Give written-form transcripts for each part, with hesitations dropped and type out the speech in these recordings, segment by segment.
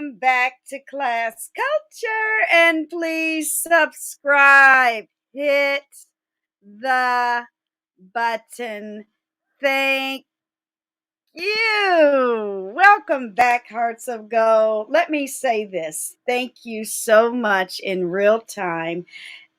welcome back to Class Culture, and please subscribe. Hit the button. Thank you. Welcome back, Hearts of Gold. Let me say this. Thank you so much in real time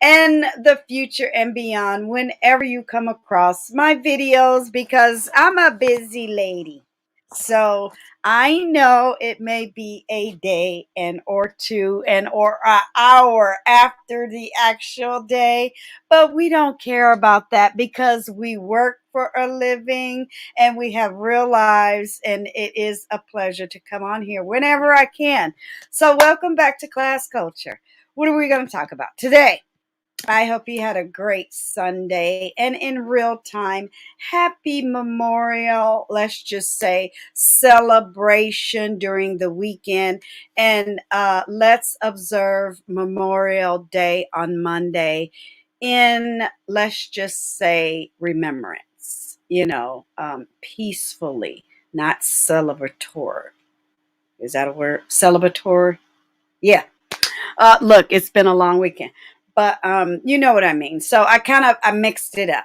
and the future and beyond whenever you come across my videos, because I'm a busy lady. So I know it may be a day and or two and or an hour after the actual day, but we don't care about that because we work for a living and we have real lives, and it is a pleasure to come on here whenever I can. So welcome back to Class Culture. What are we going to talk about today? I hope you had a great Sunday, and in real time, happy Memorial, let's just say, celebration during the weekend. And let's observe Memorial Day on Monday in, let's just say, remembrance, peacefully, not celebratory. Is that a word? Celebratory? Yeah. Look, it's been a long weekend. But you know what I mean. So I mixed it up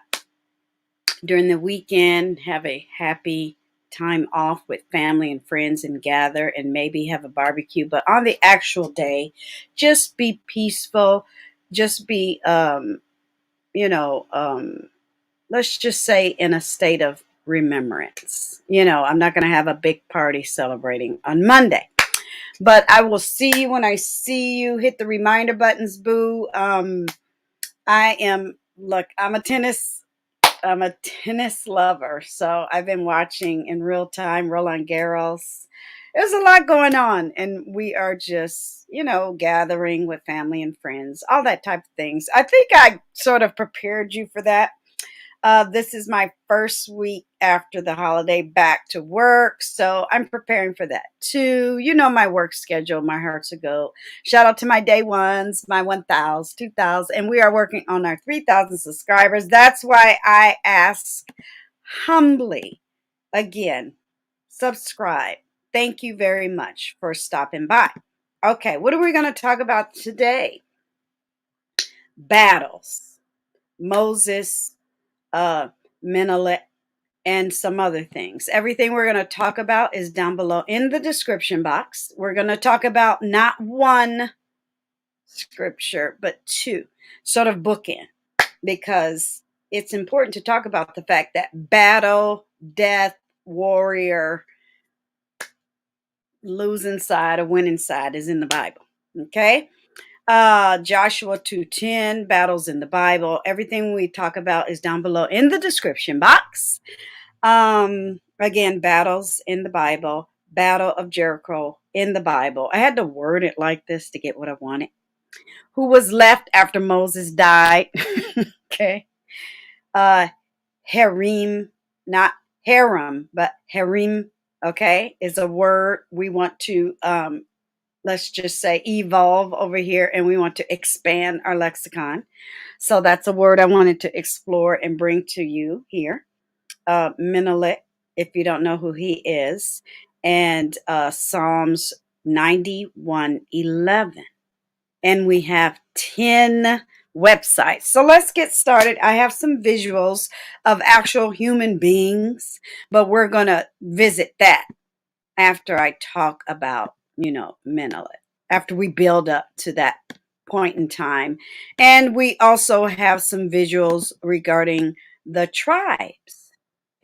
during the weekend, have a happy time off with family and friends and gather and maybe have a barbecue. But on the actual day, just be peaceful. Just be, let's just say in a state of remembrance. I'm not going to have a big party celebrating on Monday. But I will see you when I see you. Hit the reminder buttons, boo. I'm a tennis lover. So I've been watching in real time Roland Garros. There's a lot going on, and we are just, gathering with family and friends, all that type of things. I think I sort of prepared you for that. This is my first week after the holiday back to work, so I'm preparing for that too. My work schedule, my hearts to go. Shout out to my day ones, my 1,000, 2,000, and we are working on our 3,000 subscribers. That's why I ask humbly again, subscribe. Thank you very much for stopping by. Okay, what are we going to talk about today? Battles. Moses, Menelik, and some other things. Everything we're going to talk about is down below in the description box. We're going to talk about not one scripture, but two, sort of bookend, because it's important to talk about the fact that battle, death, warrior, losing side or winning side is in the Bible. Okay? Joshua 2:10, battles in the Bible. Everything we talk about is down below in the description box. Again, battles in the Bible, Battle of Jericho in the Bible. I had to word it like this to get what I wanted. Who was left after Moses died? Okay. Herem, not harem, but Herem, okay, is a word we want to let's just say evolve over here, and we want to expand our lexicon. So that's a word I wanted to explore and bring to you here. Menelik, if you don't know who he is, and Psalms 91:11. And we have 10 websites. So let's get started. I have some visuals of actual human beings, but we're going to visit that after I talk about Menelik, after we build up to that point in time. And we also have some visuals regarding the tribes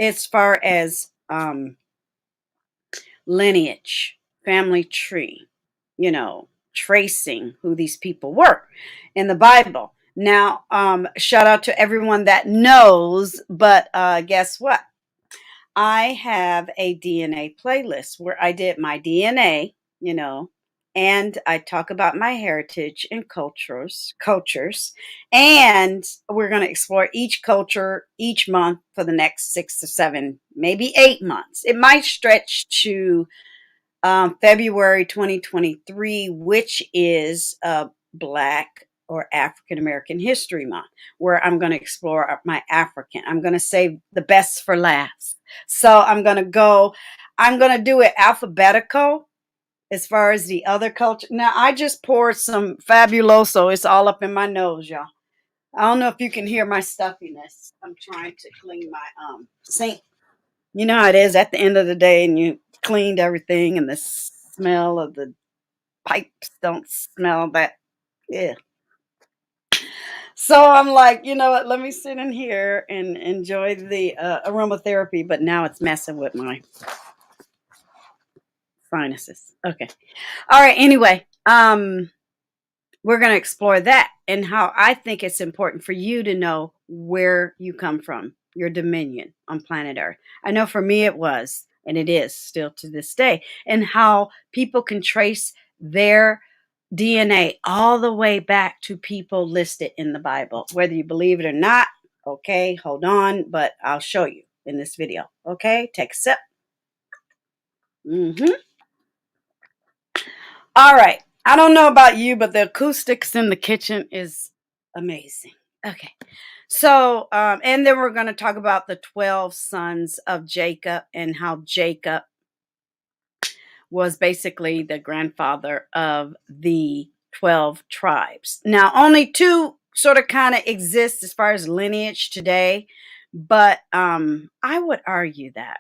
as far as lineage, family tree, tracing who these people were in the Bible. Now, shout out to everyone that knows, but guess what? I have a DNA playlist where I did my DNA, and I talk about my heritage and cultures, and we're going to explore each culture each month for the next 6 to 7, maybe 8 months. It might stretch to February 2023, which is Black or African American History Month, where I'm going to explore my African. I'm going to save the best for last. So I'm going to do it alphabetical as far as the other culture. Now, I just poured some Fabuloso. It's all up in my nose, y'all. I don't know if you can hear my stuffiness. I'm trying to clean my sink. You know how it is at the end of the day, and you cleaned everything, and the smell of the pipes don't smell that. Yeah. So I'm like, you know what? Let me sit in here and enjoy the aromatherapy. But now it's messing with my sinuses. Okay. All right. Anyway, we're going to explore that and how I think it's important for you to know where you come from, your dominion on planet Earth. I know for me it was, and it is still to this day, and how people can trace their DNA all the way back to people listed in the Bible, whether you believe it or not. Okay, hold on, but I'll show you in this video. Okay, take a sip. All right. I don't know about you, but the acoustics in the kitchen is amazing. Okay. So, and then we're going to talk about the 12 sons of Jacob and how Jacob was basically the grandfather of the 12 tribes. Now, only two sort of kind of exist as far as lineage today, but I would argue that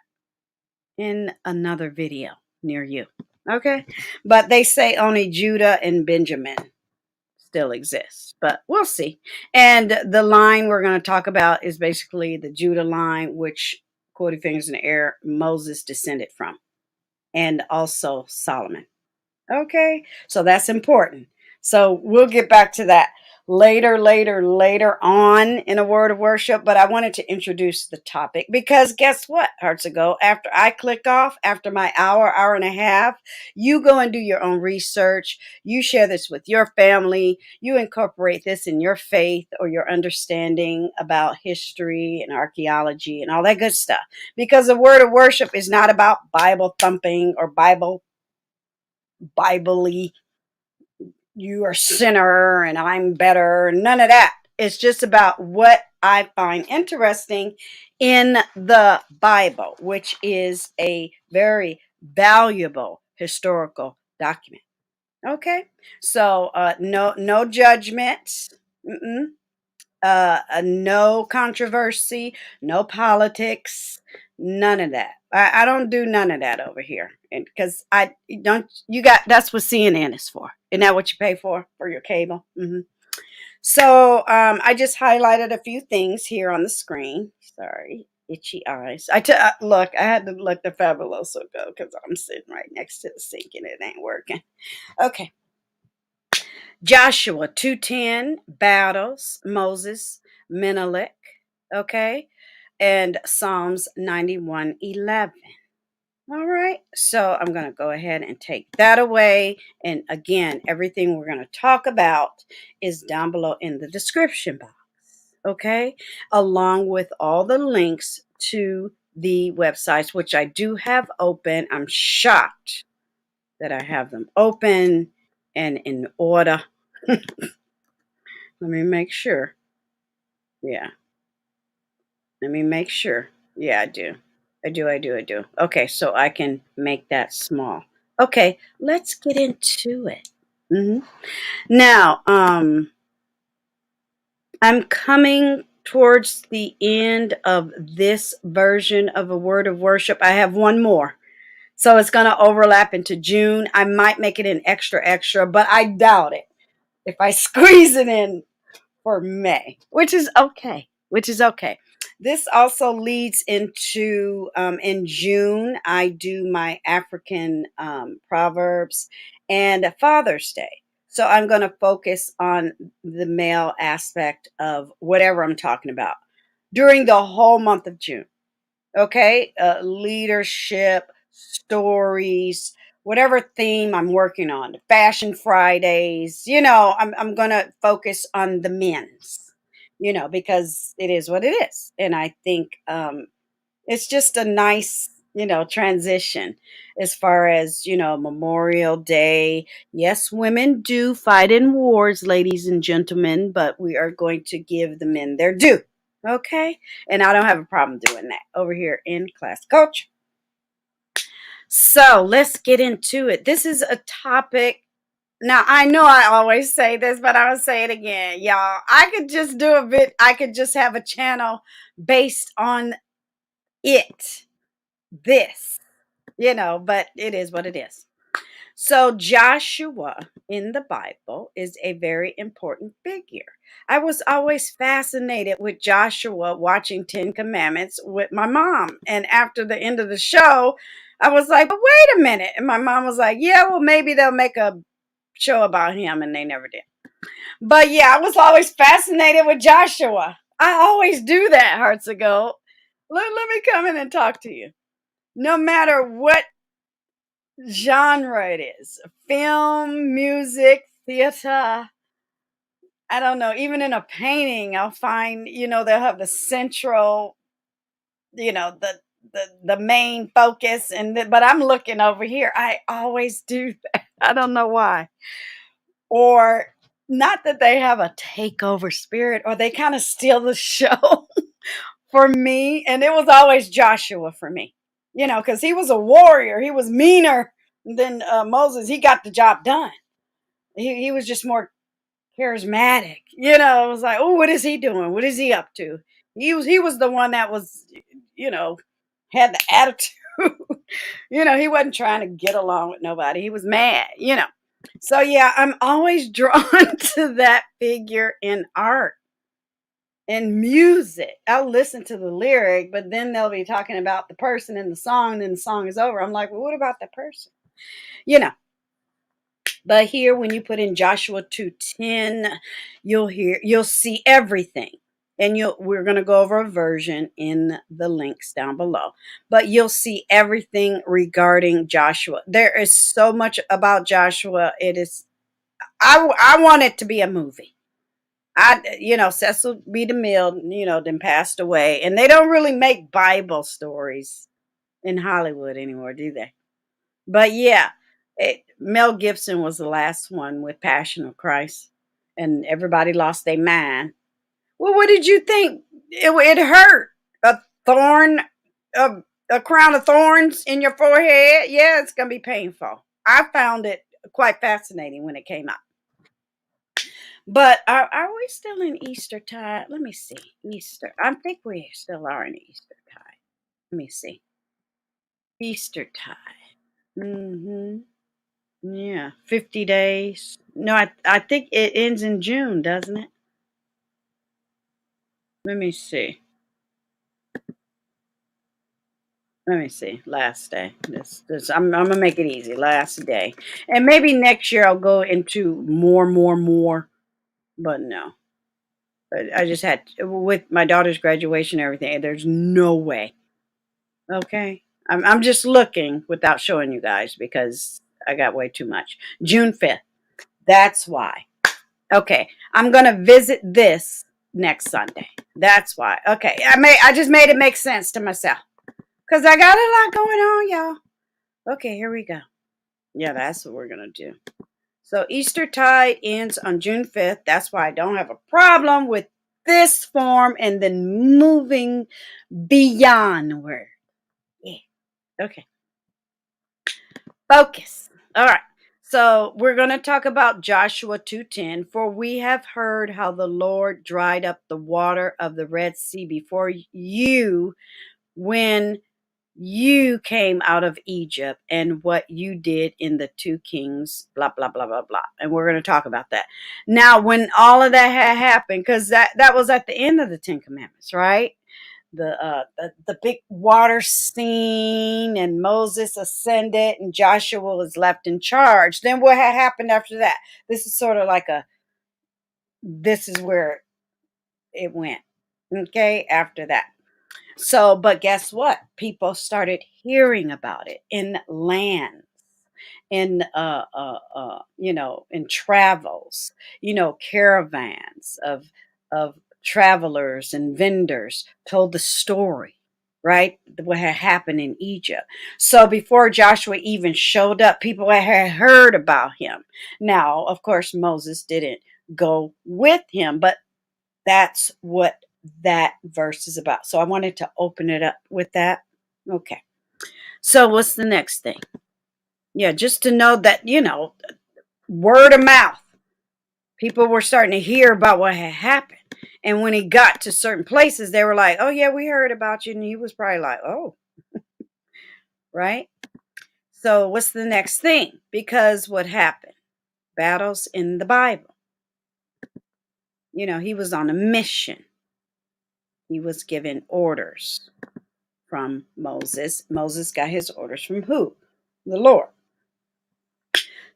in another video near you. Okay. But they say only Judah and Benjamin still exists, but we'll see. And the line we're going to talk about is basically the Judah line, which, quoting fingers in the air, Moses descended from, and also Solomon. Okay, so that's important. So we'll get back to that later on in a word of worship. But I wanted to introduce the topic because guess what, Hearts of Gold? After I click off, after my hour and a half, you go and do your own research. You share this with your family. You incorporate this in your faith or your understanding about history and archaeology and all that good stuff. Because the word of worship is not about Bible thumping or Bible-y, you are a sinner and I'm better. None of that. It's just about what I find interesting in the Bible, which is a very valuable historical document. Okay, so no judgment, no controversy, no politics, none of that. I don't do none of that over here, and because I don't, you got that's what CNN is for. Isn't that what you pay for your cable? So I just highlighted a few things here on the screen. Sorry, itchy eyes. Look, I had to let the Fabuloso go because I'm sitting right next to the sink and it ain't working. Okay. Joshua 2:10, battles, Moses, Menelik, okay, and Psalms 91:11. All right, so I'm going to go ahead and take that away. And again, everything we're going to talk about is down below in the description box, okay, along with all the links to the websites, which I do have open. I'm shocked that I have them open and in order. Let me make sure. Yeah. Let me make sure. Yeah, I do. I do. Okay, so I can make that small. Okay, let's get into it. Now, I'm coming towards the end of this version of a word of worship. I have one more. So it's going to overlap into June. I might make it an extra, but I doubt it if I squeeze it in for May, which is okay. This also leads into in June, I do my African Proverbs and Father's Day. So I'm going to focus on the male aspect of whatever I'm talking about during the whole month of June. Okay, leadership, stories, whatever theme I'm working on, Fashion Fridays, I'm going to focus on the men's, because it is what it is. And I think it's just a nice, transition as far as, Memorial Day. Yes, women do fight in wars, ladies and gentlemen, but we are going to give the men their due. Okay. And I don't have a problem doing that over here in class culture. So let's get into it. This is a topic. Now, I know I always say this, but I'll say it again, y'all. I could just do a bit, I could just have a channel based on it, this, but it is what it is. So, Joshua in the Bible is a very important figure. I was always fascinated with Joshua watching 10 Commandments with my mom. And after the end of the show, I was like, but wait a minute. And my mom was like, yeah, well, maybe they'll make a show about him. And they never did. But yeah, I was always fascinated with Joshua. I always do that, Hearts of Gold. Let me come in and talk to you. No matter what genre it is, film, music, theater, I don't know, even in a painting, I'll find, they'll have the central, the main focus. But I'm looking over here. I always do that. I don't know why. Or not that they have a takeover spirit or they kind of steal the show for me. And it was always Joshua for me, because he was a warrior. He was meaner than Moses. He got the job done. He was just more charismatic. It was like, oh, what is he doing? What is he up to? He was the one that was, had the attitude. He wasn't trying to get along with nobody. He was mad. So yeah, I'm always drawn to that figure in art and music. I'll listen to the lyric, but then they'll be talking about the person in the song, and then the song is over. I'm like, well, what about that person? But here, when you put in Joshua 2:10, you'll see everything. And we're going to go over a version in the links down below. But you'll see everything regarding Joshua. There is so much about Joshua. It is, I want it to be a movie. Cecil B. DeMille, then passed away. And they don't really make Bible stories in Hollywood anymore, do they? But yeah, Mel Gibson was the last one with Passion of Christ. And everybody lost their mind. Well, what did you think? It hurt. A thorn, a crown of thorns in your forehead. Yeah, it's going to be painful. I found it quite fascinating when it came out. But are we still in Eastertide? Let me see. Easter. I think we still are in Eastertide. Let me see. Eastertide. Mm-hmm. Yeah. 50 days. No, I think it ends in June, doesn't it? Let me see. Last day. I'm gonna make it easy. Last day. And maybe next year I'll go into more. But no. I just had, with my daughter's graduation and everything, there's no way. Okay. I'm just looking without showing you guys because I got way too much. June 5th. That's why. Okay. I'm going to visit this next Sunday. That's why. Okay. I just made it make sense to myself because I got a lot going on, y'all. Okay. Here we go. Yeah, that's what we're going to do. So Eastertide ends on June 5th. That's why I don't have a problem with this form and then moving beyondward. Yeah. Okay. Focus. All right. So we're going to talk about Joshua 2:10. For we have heard how the Lord dried up the water of the Red Sea before you when you came out of Egypt and what you did in the 2 Kings, blah, blah, blah, blah, blah. And we're going to talk about that. Now, when all of that had happened, because that was at the end of the 10 Commandments, right? The big water scene, and Moses ascended and Joshua was left in charge. Then what had happened after that? This is sort of like this is where it went. Okay, after that. So, but guess what? People started hearing about it in lands, in in travels, caravans of travelers and vendors told the story, right? What had happened in Egypt. So before Joshua even showed up, people had heard about him. Now, of course, Moses didn't go with him, but that's what that verse is about. So I wanted to open it up with that. Okay. So what's the next thing? Yeah, just to know that, word of mouth. People were starting to hear about what had happened. And when he got to certain places, they were like, oh, yeah, we heard about you. And he was probably like, oh, right? So what's the next thing? Because what happened? Battles in the Bible. He was on a mission. He was given orders from Moses. Moses got his orders from who? The Lord.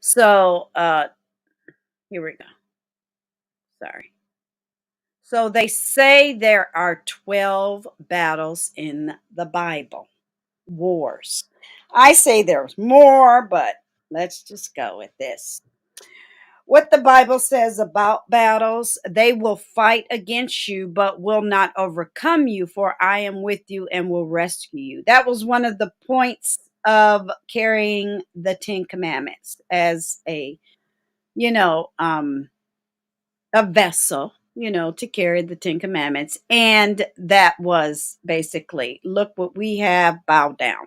So here we go. Sorry. So they say there are 12 battles in the Bible. Wars. I say there's more, but let's just go with this. What the Bible says about battles, they will fight against you, but will not overcome you, for I am with you and will rescue you. That was one of the points of carrying the 10 Commandments as a vessel, to carry the 10 Commandments. And that was basically, look what we have, bow down.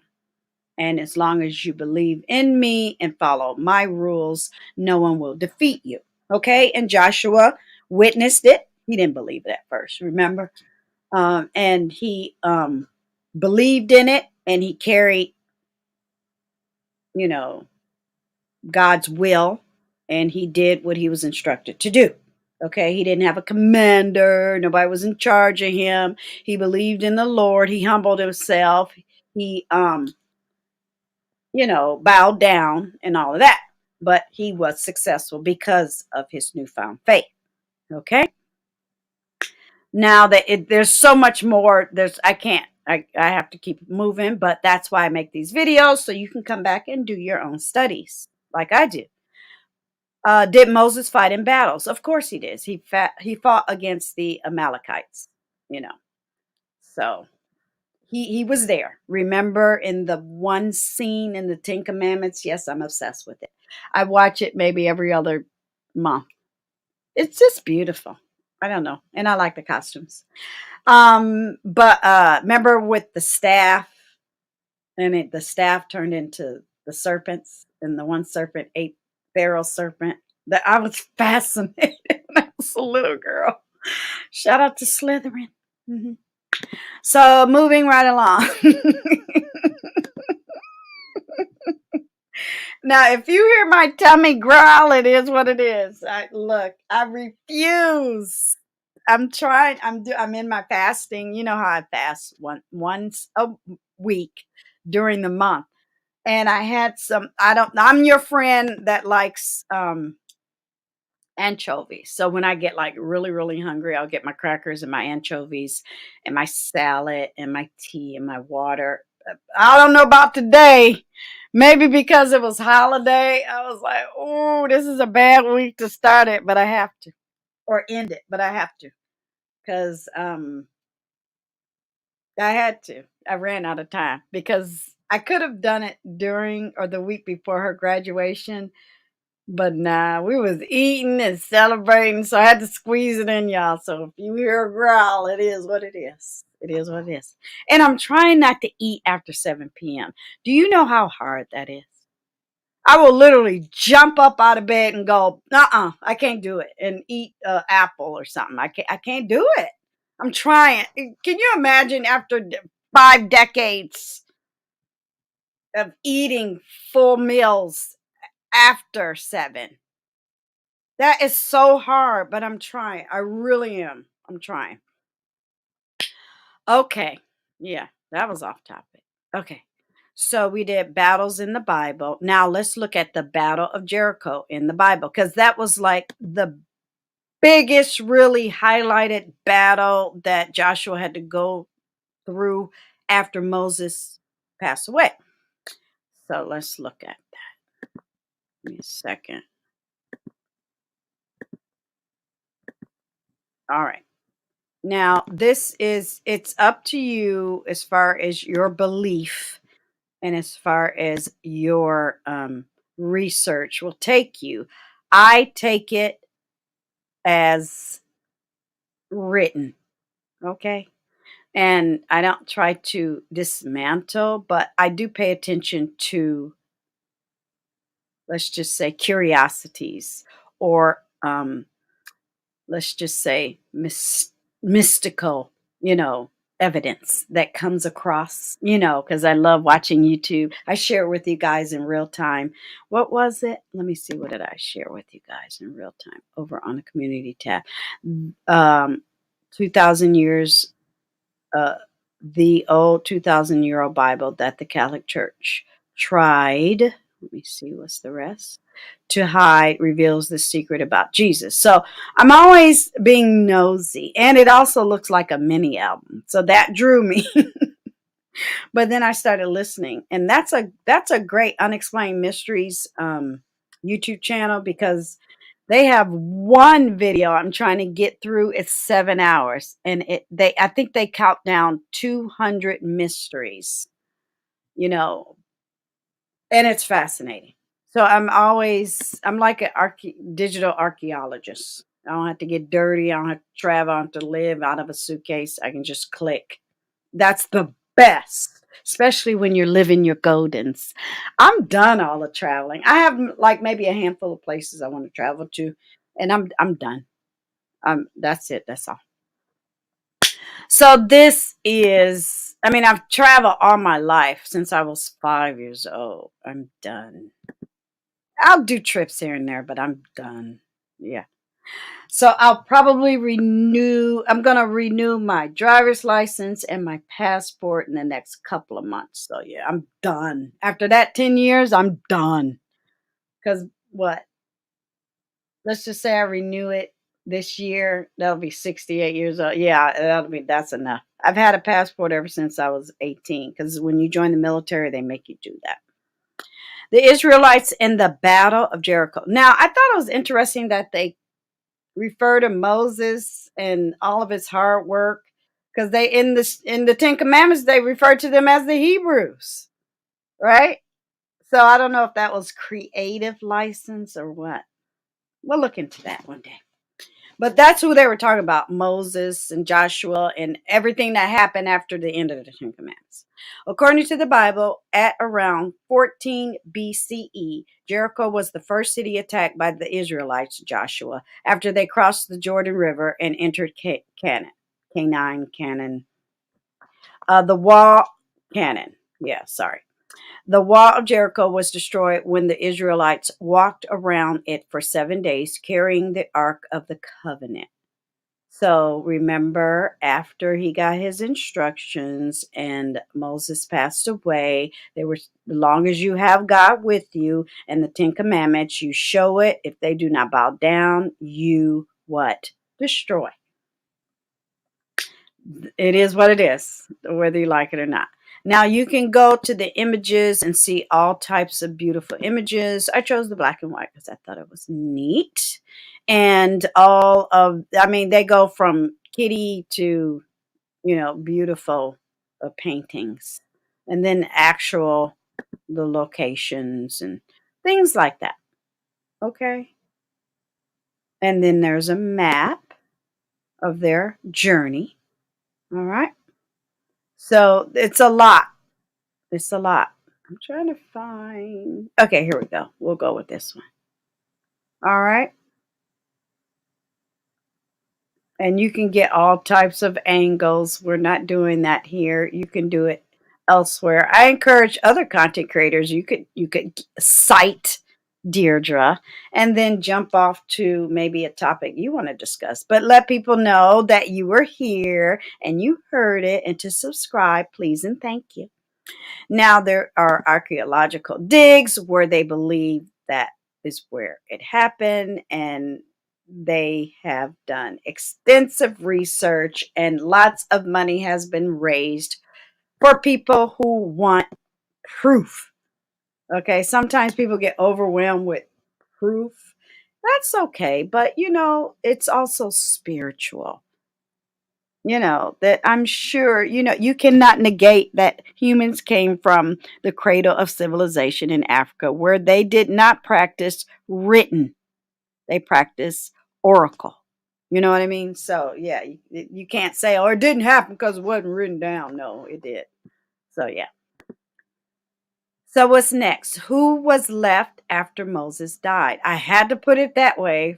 And as long as you believe in me and follow my rules, no one will defeat you. Okay. And Joshua witnessed it. He didn't believe it at first, remember? And he believed in it, and he carried, God's will, and he did what he was instructed to do. Okay. He didn't have a commander. Nobody was in charge of him. He believed in the Lord. He humbled himself. He, bowed down and all of that. But he was successful because of his newfound faith. Okay. Now that there's so much more, I have to keep moving, but that's why I make these videos, so you can come back and do your own studies like I do. Did Moses fight in battles? Of course he did. He fought against the Amalekites, so he was there. Remember in the one scene in the 10 Commandments? Yes, I'm obsessed with it. I watch it maybe every other month. It's just beautiful. I don't know. And I like the costumes. But remember with the staff, and the staff turned into the serpents, and the one serpent ate Pharaoh's serpent. That I was fascinated when I was a little girl. Shout out to Slytherin. Mm-hmm. So moving right along. Now, if you hear my tummy growl, it is what it is. I refuse. I'm trying. I'm in my fasting. You know how I fast once a week during the month. And I had some. I'm your friend that likes anchovies. So when I get like really, really hungry, I'll get my crackers and my anchovies and my salad and my tea and my water. I don't know about today. Maybe because it was holiday, I was like, oh, this is a bad week to start it, but I have to. Or end it, but I have to. Because I had to. I ran out of time because I could have done it during or the week before her graduation. But nah, we was eating and celebrating, so I had to squeeze it in, y'all. So if you hear a growl, it is what it is. It is what it is. And I'm trying not to eat after 7 p.m. Do you know how hard that is? I will literally jump up out of bed and go, I can't do it, and eat an apple or something. I can't do it. I'm trying. Can you imagine after 5 decades of eating full meals after 7? That is so hard, but I'm trying. I really am. I'm trying. Okay. Yeah, that was off topic. Okay. So we did battles in the Bible. Now let's look at the Battle of Jericho in the Bible, because that was like the biggest, really highlighted battle that Joshua had to go through after Moses passed away. So let's look at that. Give me a second. All right. Now, it's up to you as far as your belief and as far as your research will take you. I take it as written. Okay. And I don't try to dismantle, but I do pay attention to, let's just say, curiosities, or let's just say mystical, evidence that comes across, because I love watching YouTube. I share it with you guys in real time. What was it? Let me see. What did I share with you guys in real time over on the community tab? Um, 2,000 years, uh, the old 2,000-year-old Bible that the Catholic Church tried. Let me see, what's the rest? To hide reveals the secret about Jesus. So I'm always being nosy, and it also looks like a mini album. So that drew me. But then I started listening, and that's a great Unexplained Mysteries YouTube channel, because they have one video I'm trying to get through. It's 7 hours, and I think they count down 200 mysteries, you know, and it's fascinating. So I'm like an digital archaeologist. I don't have to get dirty. I don't have to travel. I don't have to live out of a suitcase. I can just click. That's the best, especially when you're living your goldens. I'm done all the traveling. I have like maybe a handful of places I want to travel to, and I'm done. That's it. That's all. So this is, I mean, I've traveled all my life since I was 5 years old. I'm done. I'll do trips here and there, but I'm done. Yeah. So I'll probably I'm going to renew my driver's license and my passport in the next couple of months. So yeah, I'm done. After that 10 years, I'm done. Because what? Let's just say I renew it this year. That'll be 68 years old. Yeah, that's enough. I've had a passport ever since I was 18, because when you join the military, they make you do that. The Israelites in the Battle of Jericho. Now, I thought it was interesting that they refer to Moses and all of his hard work, because they in the Ten Commandments they refer to them as the Hebrews, right? So I don't know if that was creative license or what. We'll look into that one day. But that's who they were talking about, Moses and Joshua and everything that happened after the end of the Ten Commandments. According to the Bible, at around 14 BCE, Jericho was the first city attacked by the Israelites, Joshua, after they crossed the Jordan River and entered Canaan. The wall, Canaan. Yeah, sorry. The wall of Jericho was destroyed when the Israelites walked around it for 7 days, carrying the Ark of the Covenant. So remember, after he got his instructions and Moses passed away, they were, as long as you have God with you and the Ten Commandments, you show it. If they do not bow down, you what? Destroy. It is what it is, whether you like it or not. Now you can go to the images and see all types of beautiful images. I chose the black and white because I thought it was neat. And they go from kitty to, beautiful paintings. And then the locations and things like that. Okay. And then there's a map of their journey. All right. So it's a lot. It's a lot. I'm trying to find. Okay, here we go. We'll go with this one. All right. And you can get all types of angles. We're not doing that here. You can do it elsewhere. I encourage other content creators. You could cite Deirdre and then jump off to maybe a topic you want to discuss. But let people know that you were here and you heard it, and to subscribe, please and thank you. Now, there are archaeological digs where they believe that is where it happened, and they have done extensive research, and lots of money has been raised for people who want proof. Okay, sometimes people get overwhelmed with proof. That's okay, but it's also spiritual. That I'm sure, you cannot negate that humans came from the cradle of civilization in Africa, where they did not practice written, they practiced oracle. You know what I mean? So yeah, you can't say, "Oh, it didn't happen because it wasn't written down." No, it did. So yeah. So what's next? Who was left after Moses died? I had to put it that way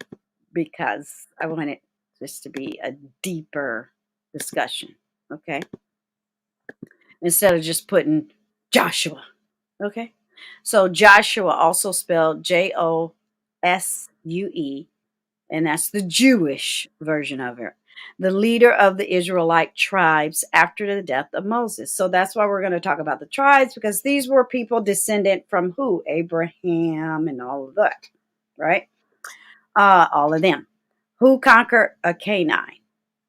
because I wanted this to be a deeper discussion. Okay. Instead of just putting Joshua. Okay. So Joshua, also spelled Josue, and that's the Jewish version of it. The leader of the Israelite tribes after the death of Moses. So that's why we're going to talk about the tribes, because these were people descendant from who? Abraham and all of that, right? All of them. Who conquered a Canaan?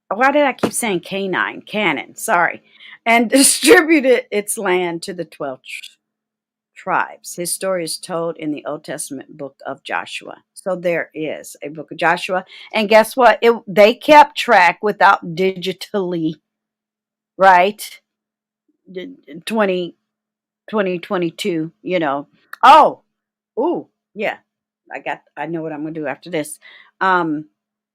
Why did I keep saying Canaan? Canaan, sorry. And distributed its land to the 12 tribes. His story is told in the Old Testament book of Joshua. So there is a book of Joshua. And guess what? They kept track without digitally, right? 20, 2022, Oh, ooh, yeah. I know what I'm going to do after this. Um,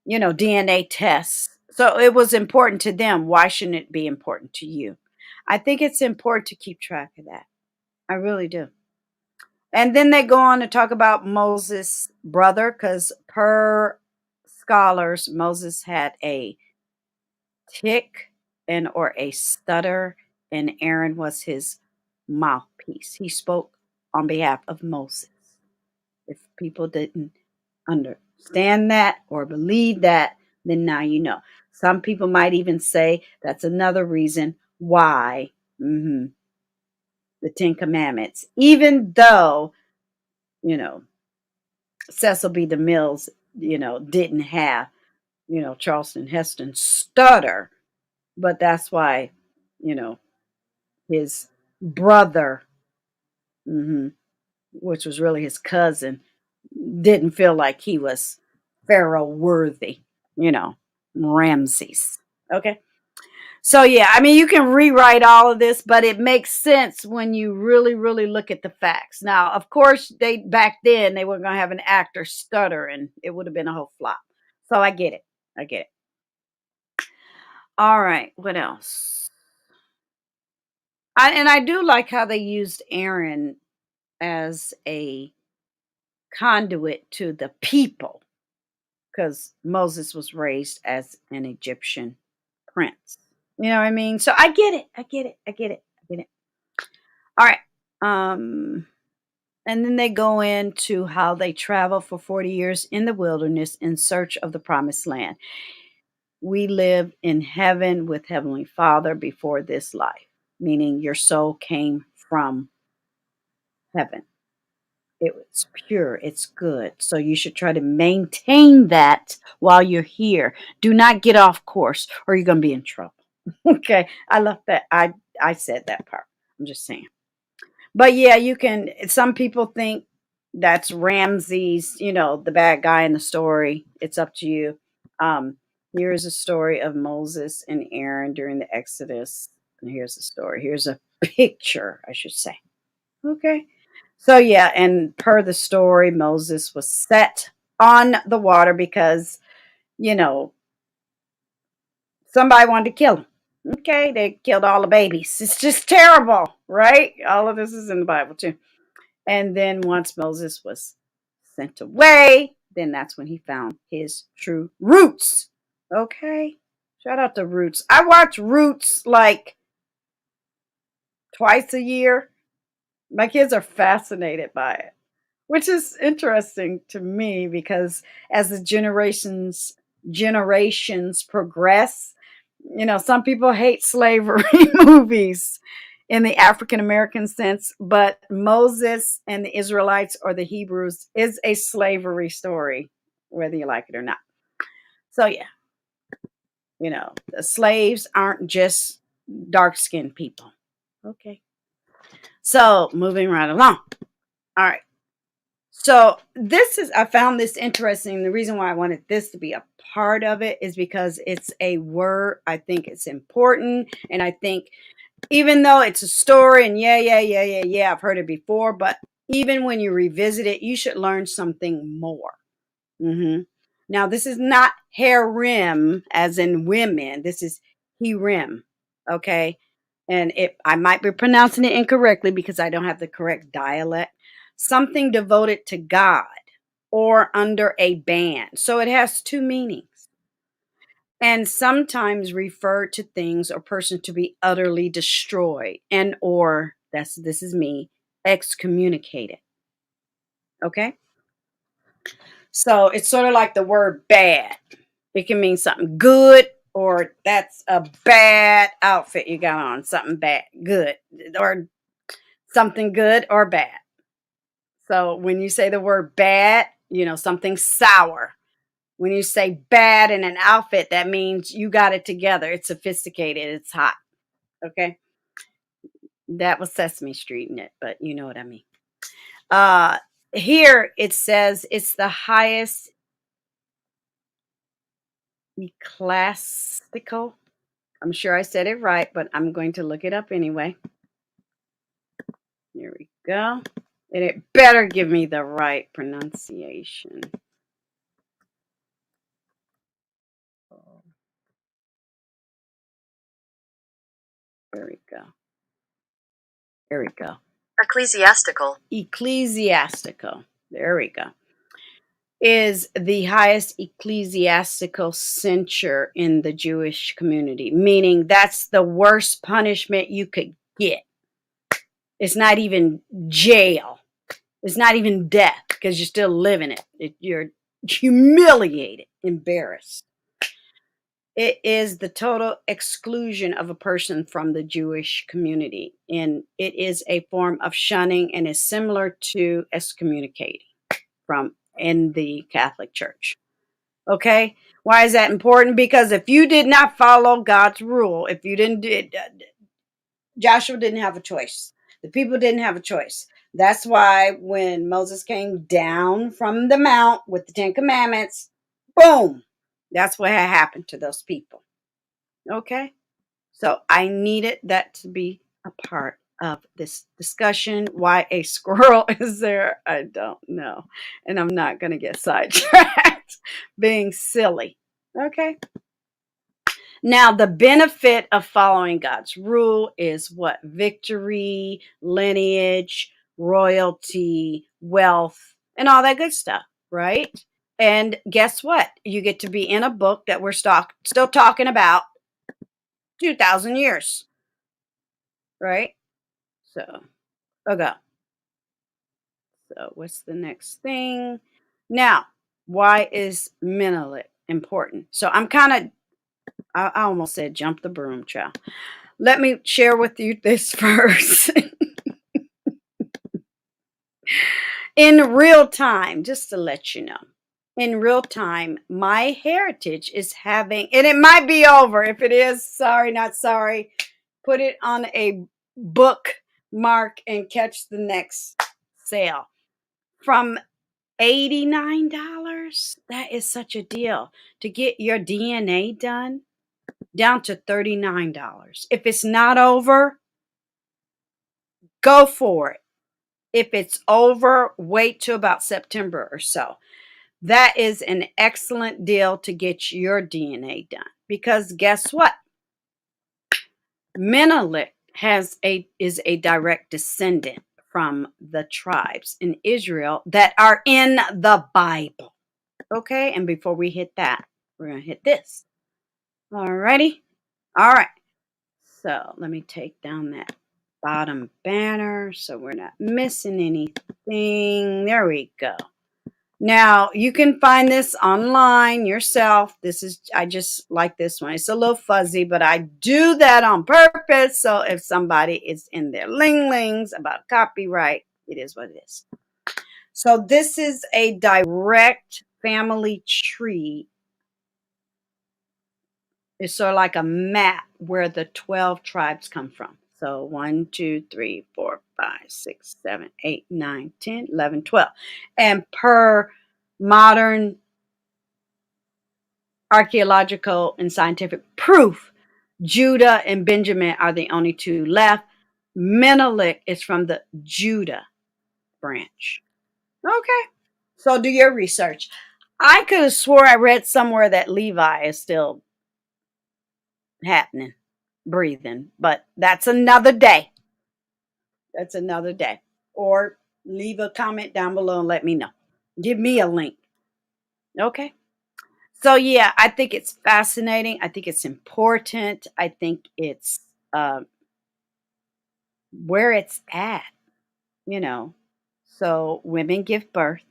DNA tests. So it was important to them. Why shouldn't it be important to you? I think it's important to keep track of that. I really do. And then they go on to talk about Moses' brother, because per scholars, Moses had a tick and or a stutter, and Aaron was his mouthpiece. He spoke on behalf of Moses. If people didn't understand that or believe that, then now you know. Some people might even say that's another reason why the Ten Commandments, even though, you know, Cecil B. DeMille's, didn't have, Charleston Heston stutter, but that's why, you know, his brother, hmm which was really his cousin, didn't feel like he was Pharaoh worthy, you know, Ramses. Okay. So yeah, I mean, you can rewrite all of this, but it makes sense when you really, really look at the facts. Now, of course, they back then they were going to have an actor stutter, and it would have been a whole flop. So I get it. I get it. All right, what else? And I do like how they used Aaron as a conduit to the people, because Moses was raised as an Egyptian prince. You know what I mean? So I get it. I get it. I get it. I get it. All right. Um, and then they go into how they travel for 40 years in the wilderness in search of the promised land. We live in heaven with Heavenly Father before this life, meaning your soul came from heaven. It was pure, it's good. So you should try to maintain that while you're here. Do not get off course or you're going to be in trouble. Okay. I love that. I said that part. I'm just saying. But yeah, you can. Some people think that's Ramses, the bad guy in the story. It's up to you. Um, Here's a story of Moses and Aaron during the Exodus. And here's a story. Here's a picture, I should say. Okay. So yeah, and per the story, Moses was set on the water because, you know, somebody wanted to kill him. Okay, they killed all the babies. It's just terrible, right? All of this is in the Bible too. And then once Moses was sent away, then that's when he found his true roots. Okay. Shout out to Roots. I watch Roots like twice a year. My kids are fascinated by it, which is interesting to me because as the generations progress, some people hate slavery movies in the African American sense, but Moses and the Israelites or the Hebrews is a slavery story, whether you like it or not. So yeah, the slaves aren't just dark skinned people. Okay. So moving right along. All right. So I found this interesting. The reason why I wanted this to be a part of it is because it's a word. I think it's important. And I think even though it's a story and yeah, I've heard it before, but even when you revisit it, you should learn something more. hmm Now, this is not harem as in women. This is herem. Okay. And I might be pronouncing it incorrectly because I don't have the correct dialect. Something devoted to God or under a ban. So it has two meanings. And sometimes refer to things or person to be utterly destroyed and or this is me, excommunicated. Okay? So it's sort of like the word bad. It can mean something good or that's a bad outfit you got on, something bad, good, or something good or bad. So when you say the word bad, something sour. When you say bad in an outfit, that means you got it together. It's sophisticated. It's hot. Okay. That was Sesame Street in it, but you know what I mean. Uh, Here it says it's the highest ecclesiastical. I'm sure I said it right, but I'm going to look it up anyway. Here we go. And it better give me the right pronunciation. There we go. There we go. Ecclesiastical. Ecclesiastical. There we go. Is the highest ecclesiastical censure in the Jewish community, meaning that's the worst punishment you could get. It's not even jail. It's not even death because you're still living it. You're humiliated, embarrassed. It is the total exclusion of a person from the Jewish community. And it is a form of shunning and is similar to excommunicating from in the Catholic Church. Okay? Why is that important? Because if you did not follow God's rule, if you didn't, Joshua didn't have a choice. The people didn't have a choice. That's why when Moses came down from the mount with the Ten Commandments, boom, that's what had happened to those people. Okay? So I needed that to be a part of this discussion. Why a squirrel is there, I don't know. And I'm not going to get sidetracked being silly. Okay? Now, the benefit of following God's rule is what? Victory, lineage, royalty, wealth, and all that good stuff, right? And guess what? You get to be in a book that we're still talking about 2,000 years, right? So, okay. So, what's the next thing? Now, why is Menelik important? So, I almost said jump the broom, child. Let me share with you this first. In real time, just to let you know, in real time, my heritage is having, and it might be over. If it is, sorry, not sorry. Put it on a bookmark and catch the next sale. From $89, that is such a deal to get your DNA done, down to $39. If it's not over, go for it. If it's over, wait till about September or so. That is an excellent deal to get your DNA done. Because guess what? Menelik is a direct descendant from the tribes in Israel that are in the Bible. Okay, and before we hit that, we're going to hit this. Alrighty? All right. So let me take down that bottom banner so we're not missing anything. There we go. Now you can find this online yourself. I just like this one. It's a little fuzzy, but I do that on purpose. So if somebody is in their ling-lings about copyright, it is what it is. So this is a direct family tree. It's sort of like a map where the 12 tribes come from. So 1, 2, 3, 4, 5, 6, 7, 8, 9, 10, 11, 12. And per modern archaeological and scientific proof, Judah and Benjamin are the only two left. Menelik is from the Judah branch. Okay. So do your research. I could have swore I read somewhere that Levi is still happening, breathing, but that's another day. That's another day. Or leave a comment down below and let me know. Give me a link. Okay. So yeah, I think it's fascinating. I think it's important. I think it's where it's at, you know. So women give birth.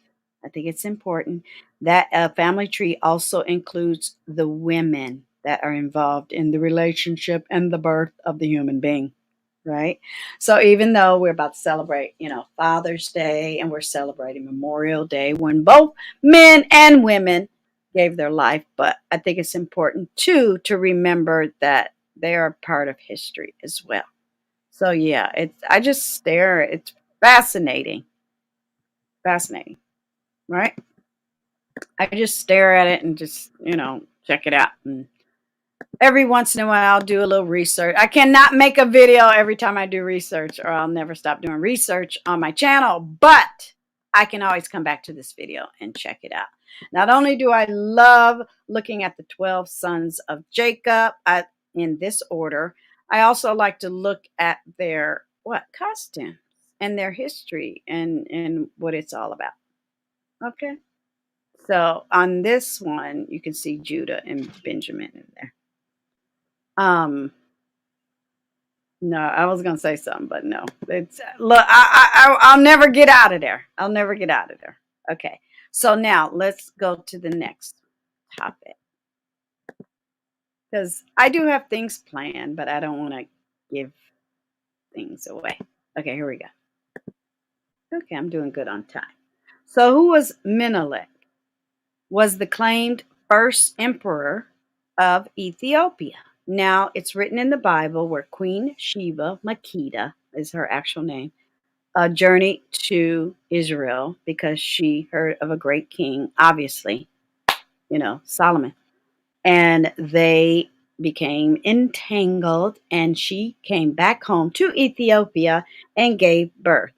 I think it's important. That family tree also includes the women that are involved in the relationship and the birth of the human being, right? So even though we're about to celebrate, Father's Day, and we're celebrating Memorial Day when both men and women gave their life, but I think it's important too to remember that they are part of history as well. So yeah, I just stare. It's fascinating, fascinating, right? I just stare at it and just check it out. And every once in a while, I'll do a little research. I cannot make a video every time I do research, or I'll never stop doing research on my channel. But I can always come back to this video and check it out. Not only do I love looking at the 12 sons of Jacob in this order, I also like to look at their costumes and their history and what it's all about. Okay. So on this one, you can see Judah and Benjamin in there. No, I was gonna say something, but no. It's look, I'll never get out of there. I'll never get out of there. Okay. So now let's go to the next topic. Because I do have things planned, but I don't want to give things away. Okay, here we go. Okay, I'm doing good on time. So who was Menelik? Was the claimed first emperor of Ethiopia. Now, it's written in the Bible where Queen Sheba, Makeda is her actual name, journeyed to Israel because she heard of a great king, obviously, Solomon. And they became entangled, and she came back home to Ethiopia and gave birth.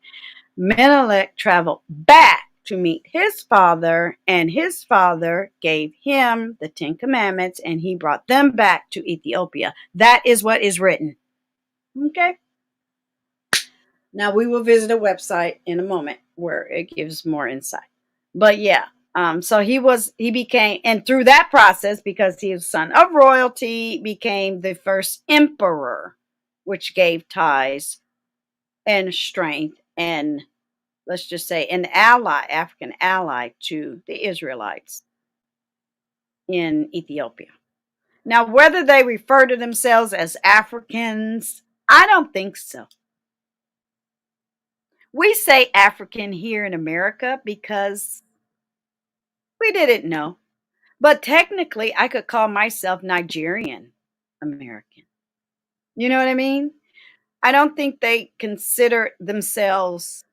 Menelik traveled back to meet his father, and his father gave him the 10 Commandments, and he brought them back to Ethiopia. That is what is written. Okay. Now we will visit a website in a moment where it gives more insight. But yeah, so he became, and through that process, because he was son of royalty, became the first emperor, which gave ties and strength and, let's just say, an ally, African ally to the Israelites in Ethiopia. Now, whether they refer to themselves as Africans, I don't think so. We say African here in America because we didn't know. But technically, I could call myself Nigerian American. You know what I mean? I don't think they consider themselves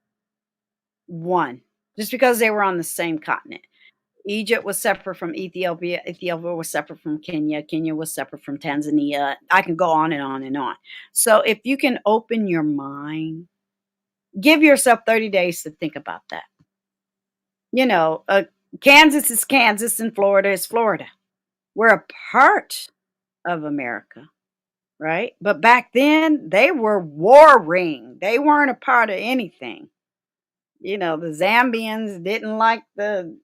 one just because they were on the same continent. Egypt was separate from Ethiopia. Ethiopia was separate from Kenya. Kenya was separate from Tanzania. I can go on and on and on. So if you can open your mind, give yourself 30 days to think about that. Kansas is Kansas and Florida is Florida. We're a part of America, right? But back then, they were warring. They weren't a part of anything. The Zambians didn't like the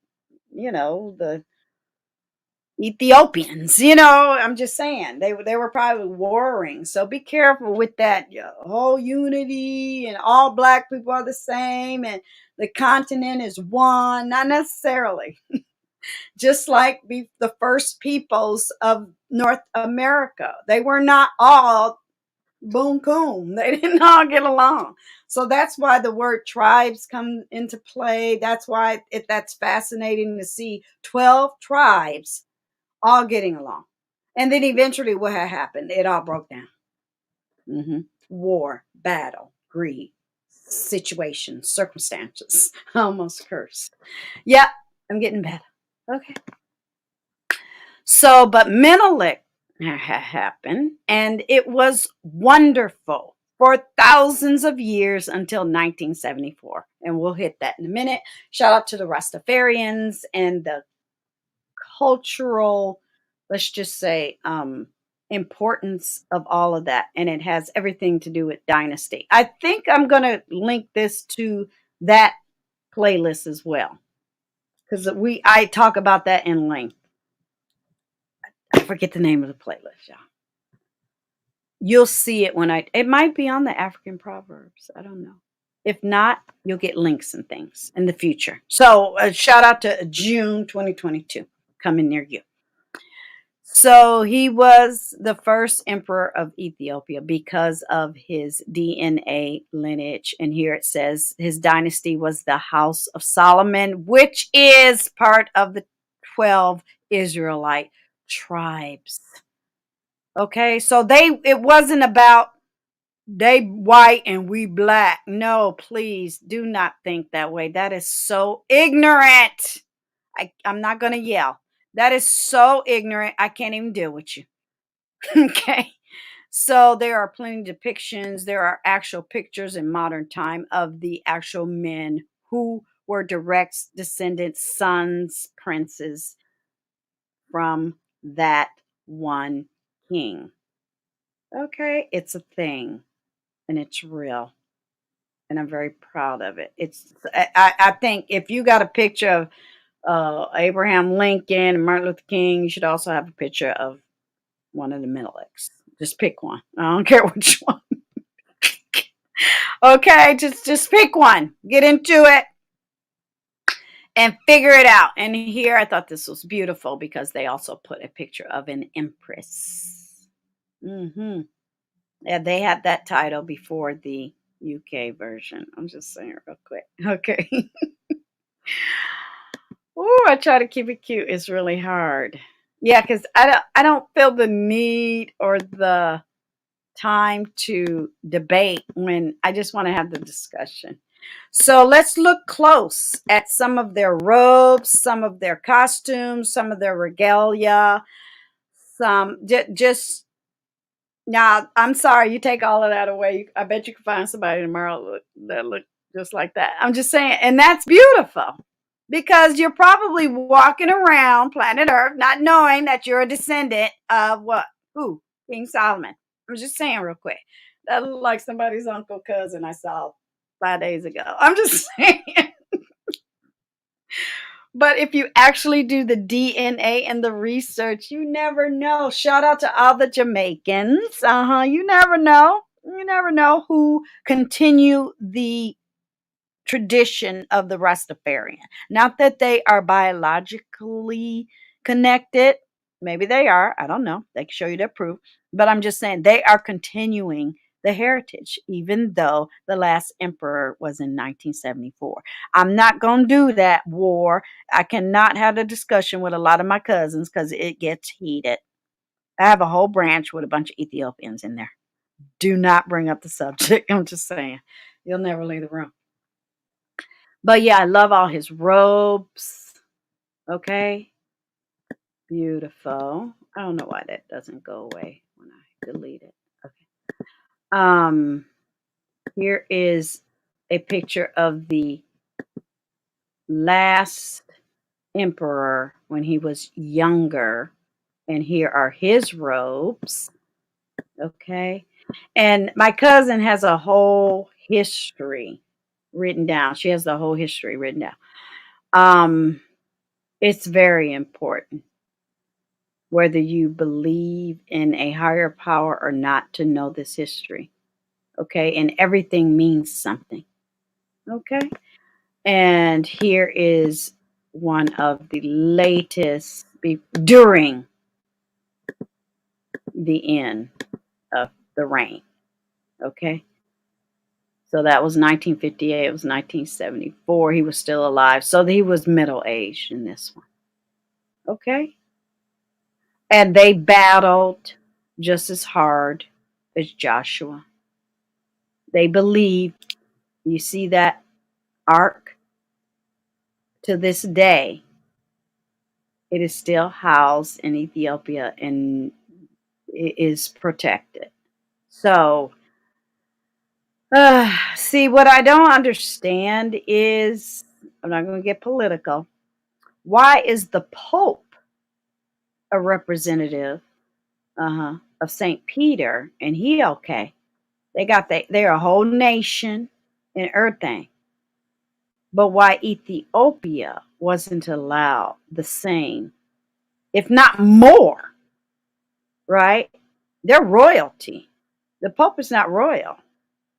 Ethiopians, I'm just saying they were probably warring. So be careful with that whole unity and all black people are the same and the continent is one. Not necessarily. Just like the first peoples of North America, they were not all boom coon. They didn't all get along. So that's why the word tribes come into play. That's why that's fascinating to see 12 tribes all getting along. And then eventually what had happened? It all broke down. War, battle, greed, situations, circumstances. I almost cursed. Yep, I'm getting better. Okay. So, but Menelik happened, and it was wonderful for thousands of years until 1974. And we'll hit that in a minute. Shout out to the Rastafarians and the cultural, let's just say, importance of all of that. And it has everything to do with dynasty. I think I'm going to link this to that playlist as well, because I talk about that in length. I forget the name of the playlist, y'all. You'll see it it might be on the African Proverbs. I don't know. If not, you'll get links and things in the future. So shout out to June 2022 coming near you. So he was the first emperor of Ethiopia because of his DNA lineage. And here it says his dynasty was the House of Solomon, which is part of the 12 Israelite tribes. Okay, so it wasn't about they white and we black. No, please do not think that way. That is so ignorant. I'm not going to yell. That is so ignorant. I can't even deal with you. Okay. So there are plenty of depictions. There are actual pictures in modern time of the actual men who were direct descendants, sons, princes from that one king. Okay. It's a thing and it's real. And I'm very proud of it. I think if you got a picture of Abraham Lincoln and Martin Luther King, you should also have a picture of one of the Meneliks. Just pick one. I don't care which one. Okay, just pick one. Get into it and figure it out. And here I thought this was beautiful because they also put a picture of an empress. Yeah, they had that title before the UK version. I'm just saying real quick. Okay. Oh, I try to keep it cute. It's really hard. Yeah, because I don't feel the need or the time to debate when I just want to have the discussion. So let's look close at some of their robes, some of their costumes, some of their regalia, some just now. I'm sorry, you take all of that away. I bet you can find somebody tomorrow that look just like that. I'm just saying, and that's beautiful. Because you're probably walking around planet Earth not knowing that you're a descendant of what? Who? King Solomon. I'm just saying real quick. That looked like somebody's uncle cousin I saw 5 days ago. I'm just saying. But if you actually do the DNA and the research, you never know. Shout out to all the Jamaicans. You never know. You never know who continue the tradition of the Rastafarian. Not that they are biologically connected. Maybe they are. I don't know. They can show you their proof. But I'm just saying they are continuing the heritage, even though the last emperor was in 1974. I'm not going to do that war. I cannot have a discussion with a lot of my cousins because it gets heated. I have a whole branch with a bunch of Ethiopians in there. Do not bring up the subject. I'm just saying. You'll never leave the room. But yeah, I love all his robes. Okay. Beautiful. I don't know why that doesn't go away when I delete it. Okay. Here is a picture of the last emperor when he was younger. And here are his robes. Okay. And my cousin has a whole history written down. She has the whole history written down. It's very important whether you believe in a higher power or not to know this history. Okay. And everything means something. Okay. And here is one of the latest during the end of the reign. Okay. So that was 1958. It was 1974. He was still alive. So he was middle aged in this one. Okay. And they battled just as hard as Joshua. They believed, you see that ark? To this day, it is still housed in Ethiopia and it is protected. So, see, what I don't understand is, I'm not going to get political. Why is the Pope a representative of St. Peter, and he okay. They're a whole nation and everything. But why Ethiopia wasn't allowed the same, if not more, right? They're royalty. The Pope is not royal.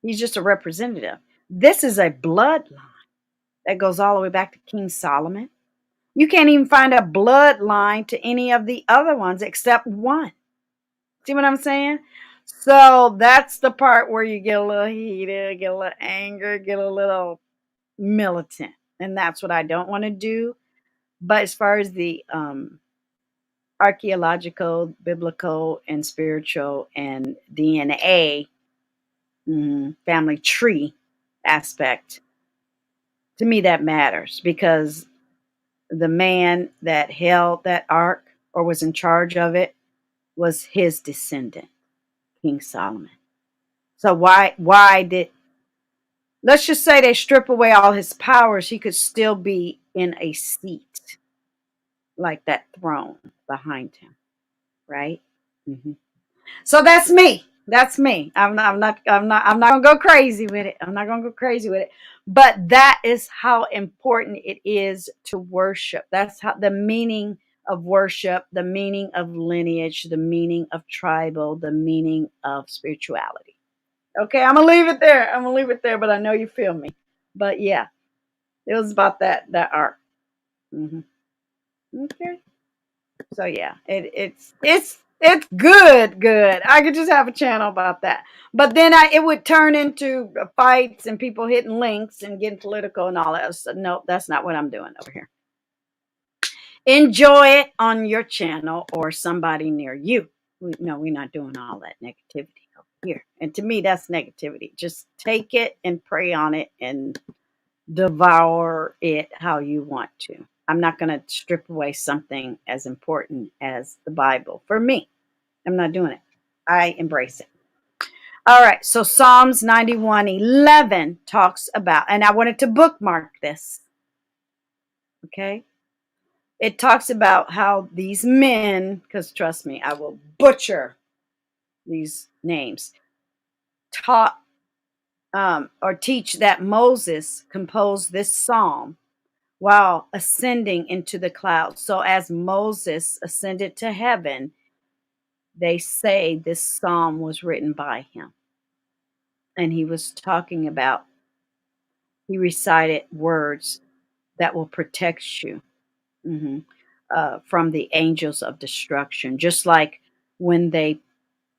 He's just a representative. This is a bloodline that goes all the way back to King Solomon. You can't even find a bloodline to any of the other ones except one. See what I'm saying? So that's the part where you get a little heated, get a little anger, get a little militant. And that's what I don't want to do. But as far as the archaeological, biblical, and spiritual and DNA, family tree aspect, to me that matters because the man that held that ark or was in charge of it was his descendant, King Solomon. So why did, let's just say they strip away all his powers, he could still be in a seat like that throne behind him, right? So that's me. That's me. I'm not gonna go crazy with it. I'm not gonna go crazy with it. But that is how important it is to worship. That's how the meaning of worship, the meaning of lineage, the meaning of tribal, the meaning of spirituality. Okay, I'm gonna leave it there. I'm gonna leave it there, but I know you feel me. But yeah, it was about that art. Okay. So yeah, it's good. I could just have a channel about that. But then it would turn into fights and people hitting links and getting political and all that. So no, that's not what I'm doing over here. Enjoy it on your channel or somebody near you. No, we're not doing all that negativity over here. And to me, that's negativity. Just take it and pray on it and devour it how you want to. I'm not going to strip away something as important as the Bible. For me, I'm not doing it. I embrace it. All right. So Psalms 91:11 talks about, and I wanted to bookmark this. Okay. It talks about how these men, because trust me, I will butcher these names, taught or teach that Moses composed this psalm while ascending into the clouds. So as Moses ascended to heaven, they say this psalm was written by him. And he was talking about, he recited words that will protect you from the angels of destruction. Just like when they,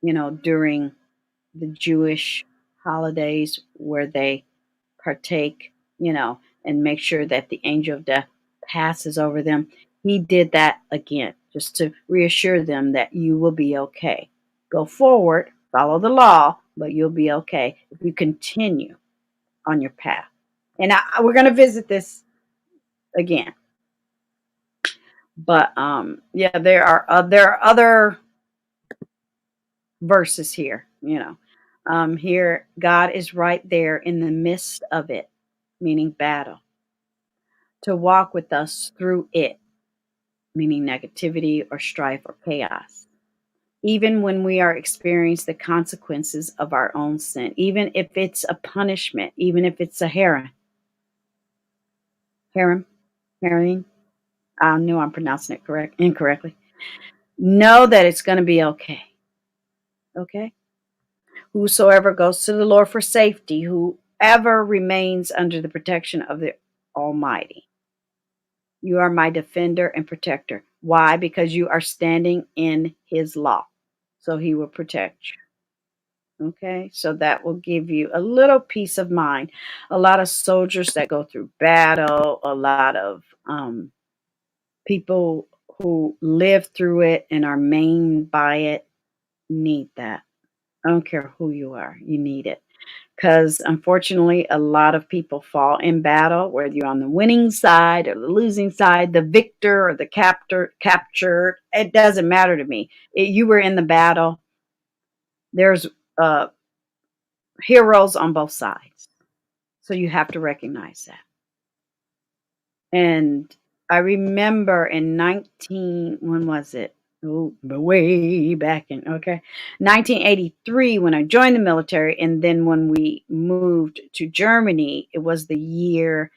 during the Jewish holidays where they partake, and make sure that the angel of death passes over them. He did that again, just to reassure them that you will be okay. Go forward, follow the law, but you'll be okay if you continue on your path. And we're going to visit this again. But yeah, there are other verses here. Here God is right there in the midst of it, meaning battle, to walk with us through it, meaning negativity or strife or chaos. Even when we are experiencing the consequences of our own sin, even if it's a punishment, even if it's a herem, I know I'm pronouncing it incorrectly. Know that it's going to be okay. Okay? Whosoever goes to the Lord for safety, whoever remains under the protection of the Almighty. You are my defender and protector. Why? Because you are standing in his law. So he will protect you. Okay? So that will give you a little peace of mind. A lot of soldiers that go through battle, a lot of people who live through it and are maimed by it need that. I don't care who you are. You need it. Because unfortunately, a lot of people fall in battle, whether you're on the winning side or the losing side, the victor or the captured. It doesn't matter to me. You were in the battle. There's heroes on both sides. So you have to recognize that. And I remember in when was it? Oh, but way back in, okay. 1983, when I joined the military, and then when we moved to Germany, it was the year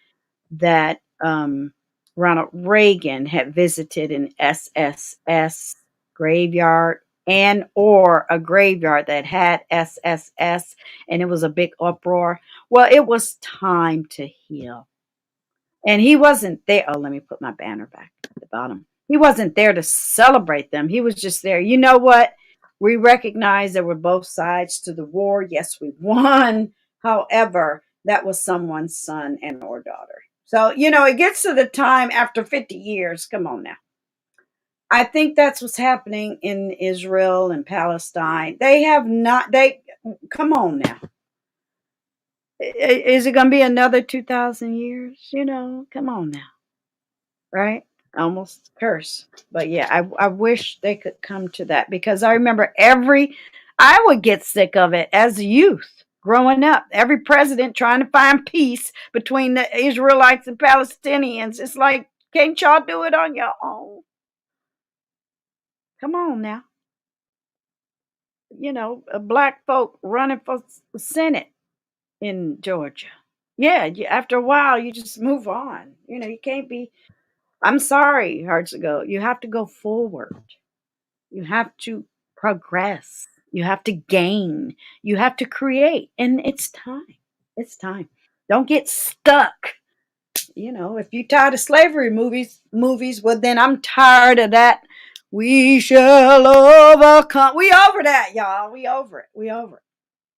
that Ronald Reagan had visited an SSS graveyard and or a graveyard that had SSS, and it was a big uproar. Well, it was time to heal. And he wasn't there. Oh, let me put my banner back at the bottom. He wasn't there to celebrate them. He was just there. You know what? We recognize there were both sides to the war. Yes, we won. However, that was someone's son and or daughter. So, it gets to the time after 50 years. Come on now. I think that's what's happening in Israel and Palestine. They have not, come on now. Is it going to be another 2,000 years? Come on now. Right? Almost curse. But yeah, I wish they could come to that, because I remember I would get sick of it as a youth growing up. Every president trying to find peace between the Israelites and Palestinians. It's like, can't y'all do it on your own? Come on now. A black folk running for Senate in Georgia. Yeah, after a while, you just move on. You can't be. I'm sorry, Hearts to Go. You have to go forward. You have to progress. You have to gain. You have to create. And it's time. It's time. Don't get stuck. If you're tired of slavery movies, well, then I'm tired of that. We shall overcome. We over that, y'all. We over it. We over it.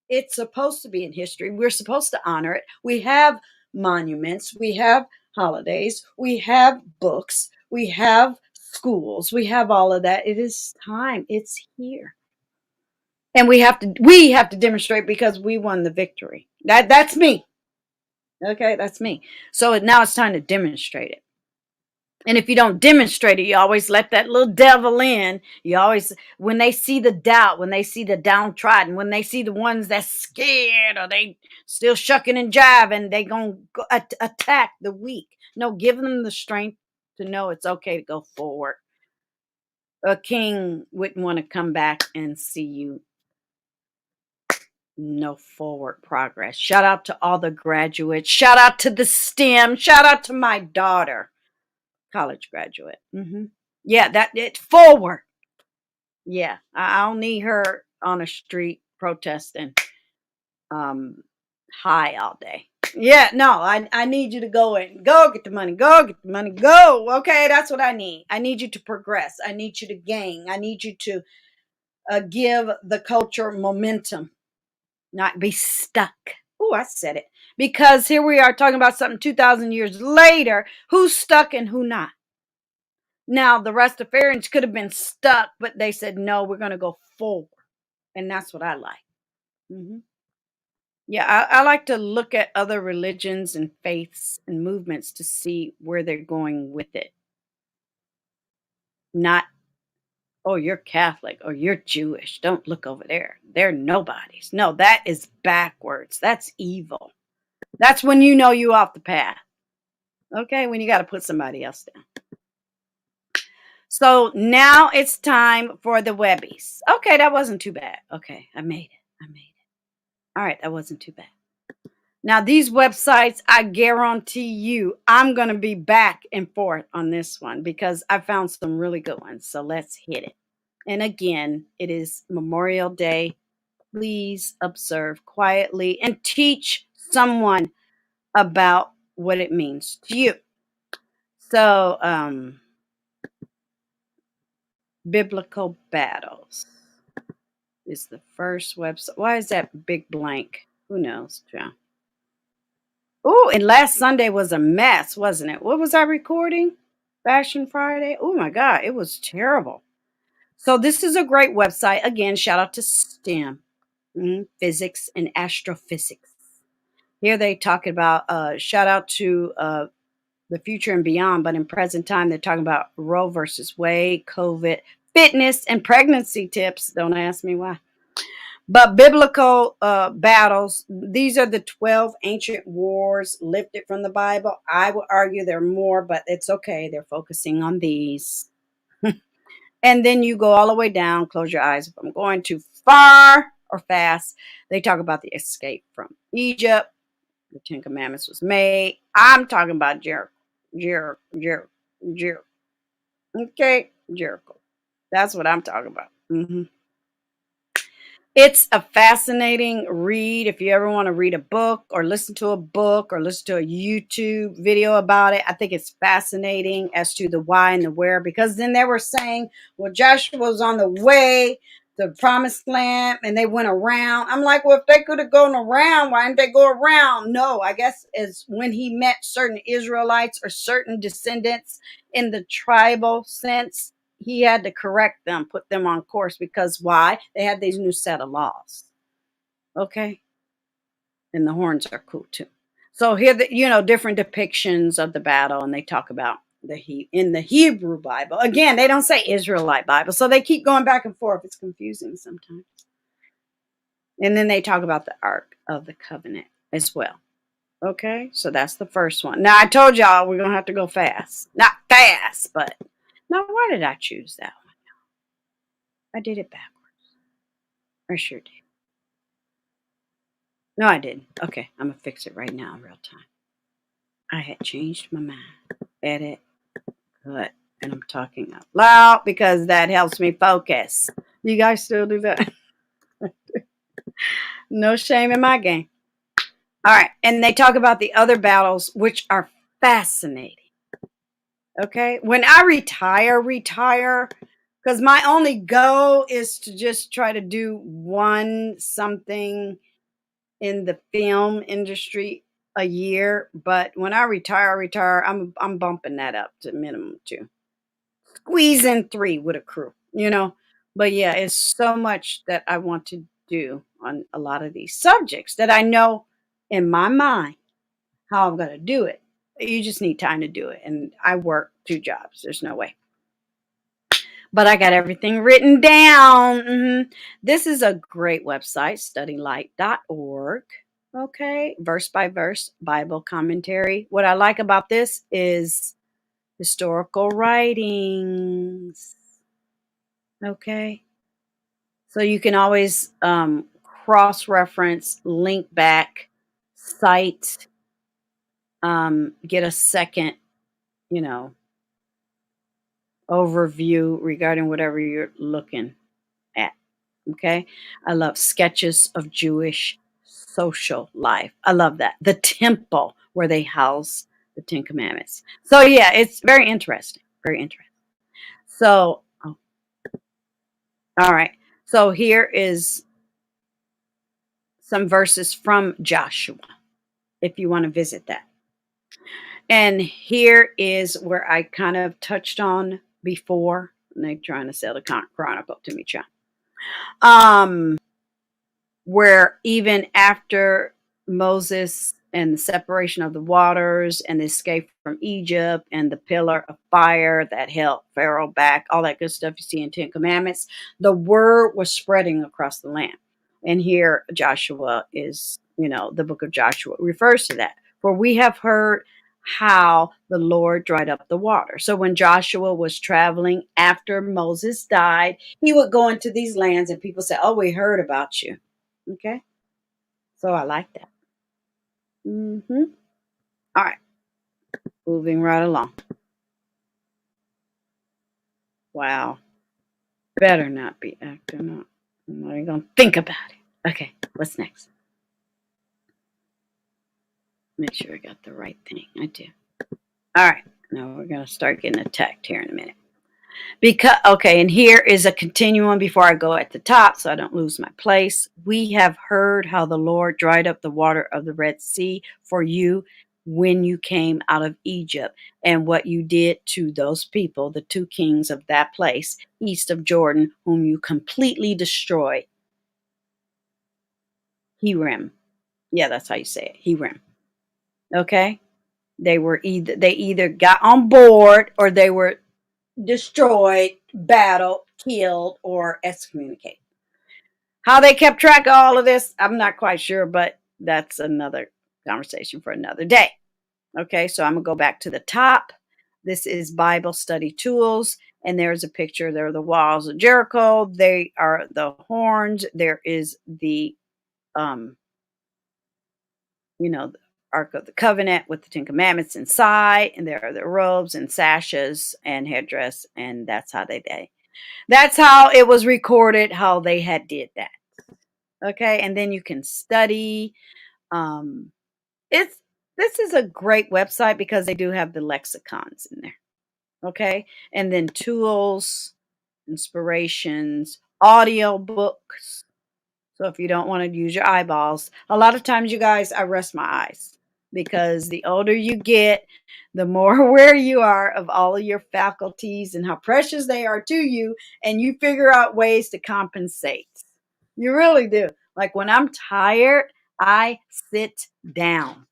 It's supposed to be in history. We're supposed to honor it. We have monuments. We have holidays. We have books. We have schools. We have all of that. It is time. It's here. And we have to demonstrate, because we won the victory. That's me. Okay, that's me. So now it's time to demonstrate it. And if you don't demonstrate it, you always let that little devil in. You always, when they see the doubt, when they see the downtrodden, when they see the ones that's scared, or they still shucking and jiving, they gonna attack the weak. No, give them the strength to know it's okay to go forward. A king wouldn't want to come back and see you no forward progress. Shout out to all the graduates. Shout out to the STEM. Shout out to my daughter, college graduate. Yeah, that it forward. Yeah, I don't need her on a street protesting high all day. Yeah, no, I need you to go get the money, go. Okay, that's what I need. I need you to progress. I need you to gain. I need you to give the culture momentum, not be stuck. Oh, I said it. Because here we are talking about something 2,000 years later. Who's stuck and who not? Now, the Rastafarians could have been stuck, but they said, no, we're going to go forward. And that's what I like. Yeah, I like to look at other religions and faiths and movements to see where they're going with it. Not, oh, you're Catholic or you're Jewish. Don't look over there. They're nobodies. No, that is backwards. That's evil. That's when you know you off the path. Okay, when you got to put somebody else down. So now it's time for the Webbies. Okay, that wasn't too bad. Okay, I made it. All right, that wasn't too bad. Now, these websites, I guarantee you, I'm going to be back and forth on this one, because I found some really good ones. So let's hit it. And again, it is Memorial Day. Please observe quietly and teach someone about what it means to you. So, Biblical Battles is the first website. Why is that big blank? Who knows, John? Oh, and last Sunday was a mess, wasn't it? What was I recording? Fashion Friday? Oh my God, it was terrible. So this is a great website. Again, shout out to STEM, physics and astrophysics. Here they talk about, shout out to the future and beyond, but in present time, they're talking about Roe versus Wade, COVID, fitness, and pregnancy tips. Don't ask me why. But biblical battles, these are the 12 ancient wars lifted from the Bible. I would argue there are more, but it's okay. They're focusing on these. And then you go all the way down, close your eyes if I'm going too far or fast. They talk about the escape from Egypt. The Ten Commandments was made. I'm talking about Jericho. Jericho. Okay, Jericho. That's what I'm talking about. It's a fascinating read. If you ever want to read a book or listen to a book or listen to a YouTube video about it, I think it's fascinating as to the why and the where, because then they were saying, well, Joshua was on the way to the promised land and they went around. I'm like, well, if they could have gone around, why didn't they go around? No, I guess it's when he met certain Israelites or certain descendants in the tribal sense, he had to correct them, put them on course, because why? They had these new set of laws. Okay. And the horns are cool too. So here, different depictions of the battle, and they talk about in the Hebrew Bible. Again, they don't say Israelite Bible, so they keep going back and forth. It's confusing sometimes. And then they talk about the Ark of the Covenant as well. Okay, so that's the first one. Now, I told y'all we're going to have to go fast. Not fast, but now why did I choose that one? I did it backwards. I sure did. No, I didn't. Okay, I'm going to fix it right now in real time. I had changed my mind. Edit. Good. And I'm talking out loud because that helps me focus. You guys still do that? No shame in my game. All right. And they talk about the other battles, which are fascinating. Okay. When I retire, because my only goal is to just try to do something in the film industry a year. But when I retire, I'm bumping that up to minimum 2. Squeeze in 3 with a crew, But yeah, it's so much that I want to do on a lot of these subjects that I know in my mind how I'm going to do it. You just need time to do it. And I work 2 jobs. There's no way. But I got everything written down. This is a great website, studylight.org. Okay. Verse by verse Bible commentary. What I like about this is historical writings. Okay. So you can always cross-reference, link back, cite, get a second, overview regarding whatever you're looking at. Okay. I love sketches of Jewish social life. I love that. The temple where they house the 10 Commandments. So yeah, it's very interesting. Very interesting. So, all right. So here is some verses from Joshua, if you want to visit that. And here is where I kind of touched on before. And they're trying to sell the Chronicle to me, child. Where even after Moses and the separation of the waters and the escape from Egypt and the pillar of fire that held Pharaoh back, all that good stuff you see in 10 Commandments, the word was spreading across the land. And here Joshua is, the book of Joshua refers to that. For we have heard how the Lord dried up the water. So when Joshua was traveling after Moses died, he would go into these lands and people say, oh, we heard about you. Okay. So I like that. All right. Moving right along. Wow. Better not be acting up. I'm not even going to think about it. Okay. What's next? Make sure I got the right thing. I do. All right. Now we're going to start getting attacked here in a minute. And here is a continuum before I go at the top so I don't lose my place. We have heard how the Lord dried up the water of the Red Sea for you when you came out of Egypt, and what you did to those people, the 2 kings of that place east of Jordan, whom you completely destroyed. Herem. Yeah, that's how you say it. Herem. Okay? They either got on board or they were destroyed, battled, killed, or excommunicated. How they kept track of all of this, I'm not quite sure, but that's another conversation for another day. Okay, so I'm going to go back to the top. This is Bible Study Tools. And there's a picture. There are the walls of Jericho. They are the horns. There is the, um, the Ark of the Covenant with the Ten Commandments inside. And there are the robes and sashes and headdress. And that's how that's how it was recorded, how they had did that. Okay. And then you can study. Um, this is a great website because they do have the lexicons in there. Okay. And then tools, inspirations, audio books. So if you don't want to use your eyeballs, a lot of times, you guys, I rest my eyes because the older you get, the more aware you are of all of your faculties and how precious they are to you. And you figure out ways to compensate. You really do. Like when I'm tired, I sit down.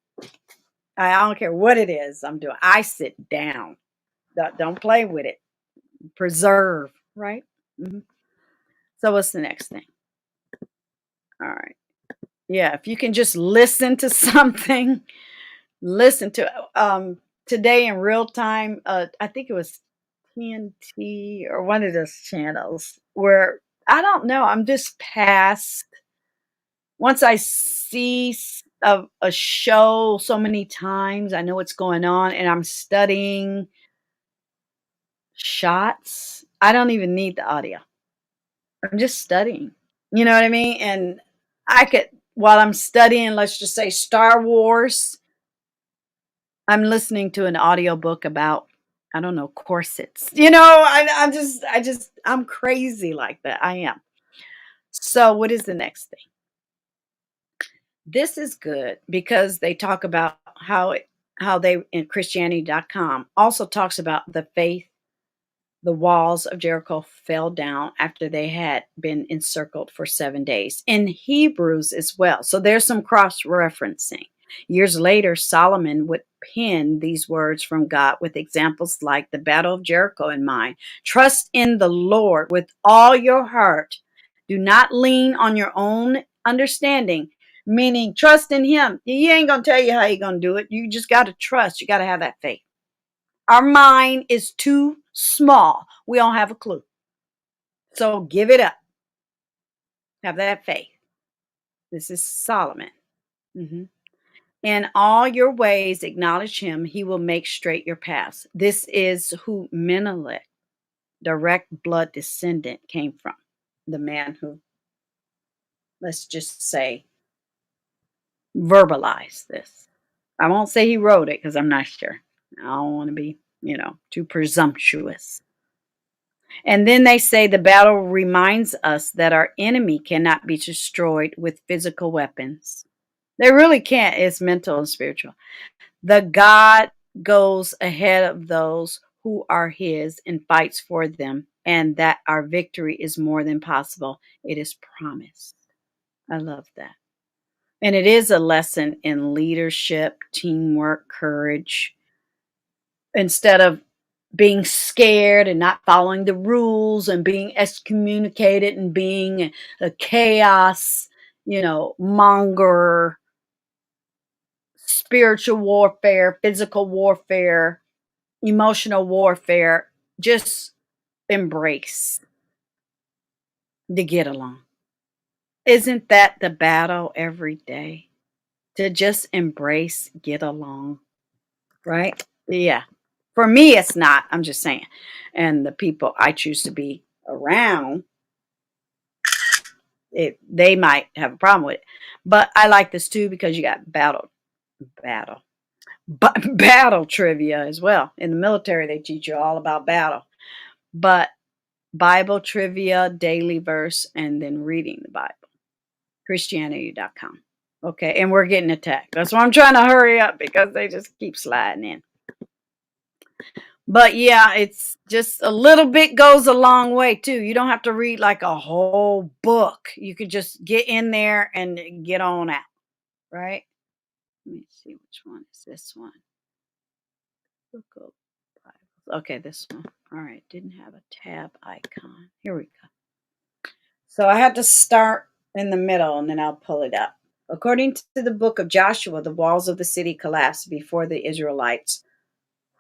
I don't care what it is I'm doing. I sit down. Don't play with it. Preserve, right? Mm-hmm. So what's the next thing? All right. Yeah, if you can just listen to something, listen to today in real time. I think it was TNT or one of those channels where I don't know. I'm just past. Once I see a show so many times, I know what's going on, and I'm studying shots. I don't even need the audio. I'm just studying. You know what I mean? And I could, while I'm studying, let's just say Star Wars, I'm listening to an audiobook about, I don't know, corsets. I'm crazy like that. I am. So what is the next thing? This is good because they talk about how they in Christianity.com also talks about the faith. The walls of Jericho fell down after they had been encircled for 7 days. In Hebrews as well. So there's some cross referencing. Years later, Solomon would pen these words from God with examples like the Battle of Jericho in mind. Trust in the Lord with all your heart. Do not lean on your own understanding, meaning trust in Him. He ain't going to tell you how He's going to do it. You just got to trust. You got to have that faith. Our mind is too small. We don't have a clue. So give it up. Have that faith. This is Solomon. In all your ways, acknowledge Him. He will make straight your paths. This is who Menelik, direct blood descendant, came from. The man who, let's just say, verbalized this. I won't say he wrote it because I'm not sure. I don't want to be, too presumptuous. And then they say the battle reminds us that our enemy cannot be destroyed with physical weapons. They really can't. It's mental and spiritual. The God goes ahead of those who are His and fights for them, and that our victory is more than possible. It is promised. I love that. And it is a lesson in leadership, teamwork, courage. Instead of being scared and not following the rules and being excommunicated and being a chaos, monger, spiritual warfare, physical warfare, emotional warfare, just embrace to get along. Isn't that the battle every day? To just embrace, get along, right? Yeah. For me, it's not. I'm just saying. And the people I choose to be around, they might have a problem with it. But I like this too because you got battle trivia as well. In the military, they teach you all about battle. But Bible trivia, daily verse, and then reading the Bible. Christianity.com. Okay, and we're getting attacked. That's why I'm trying to hurry up because they just keep sliding in. But yeah, it's just a little bit goes a long way too. You don't have to read like a whole book. You could just get in there and get on out, right? Let me see which one is this one. Okay, this one. All right, didn't have a tab icon. Here we go. So I had to start in the middle and then I'll pull it up. According to the book of Joshua, the walls of the city collapsed before the Israelites,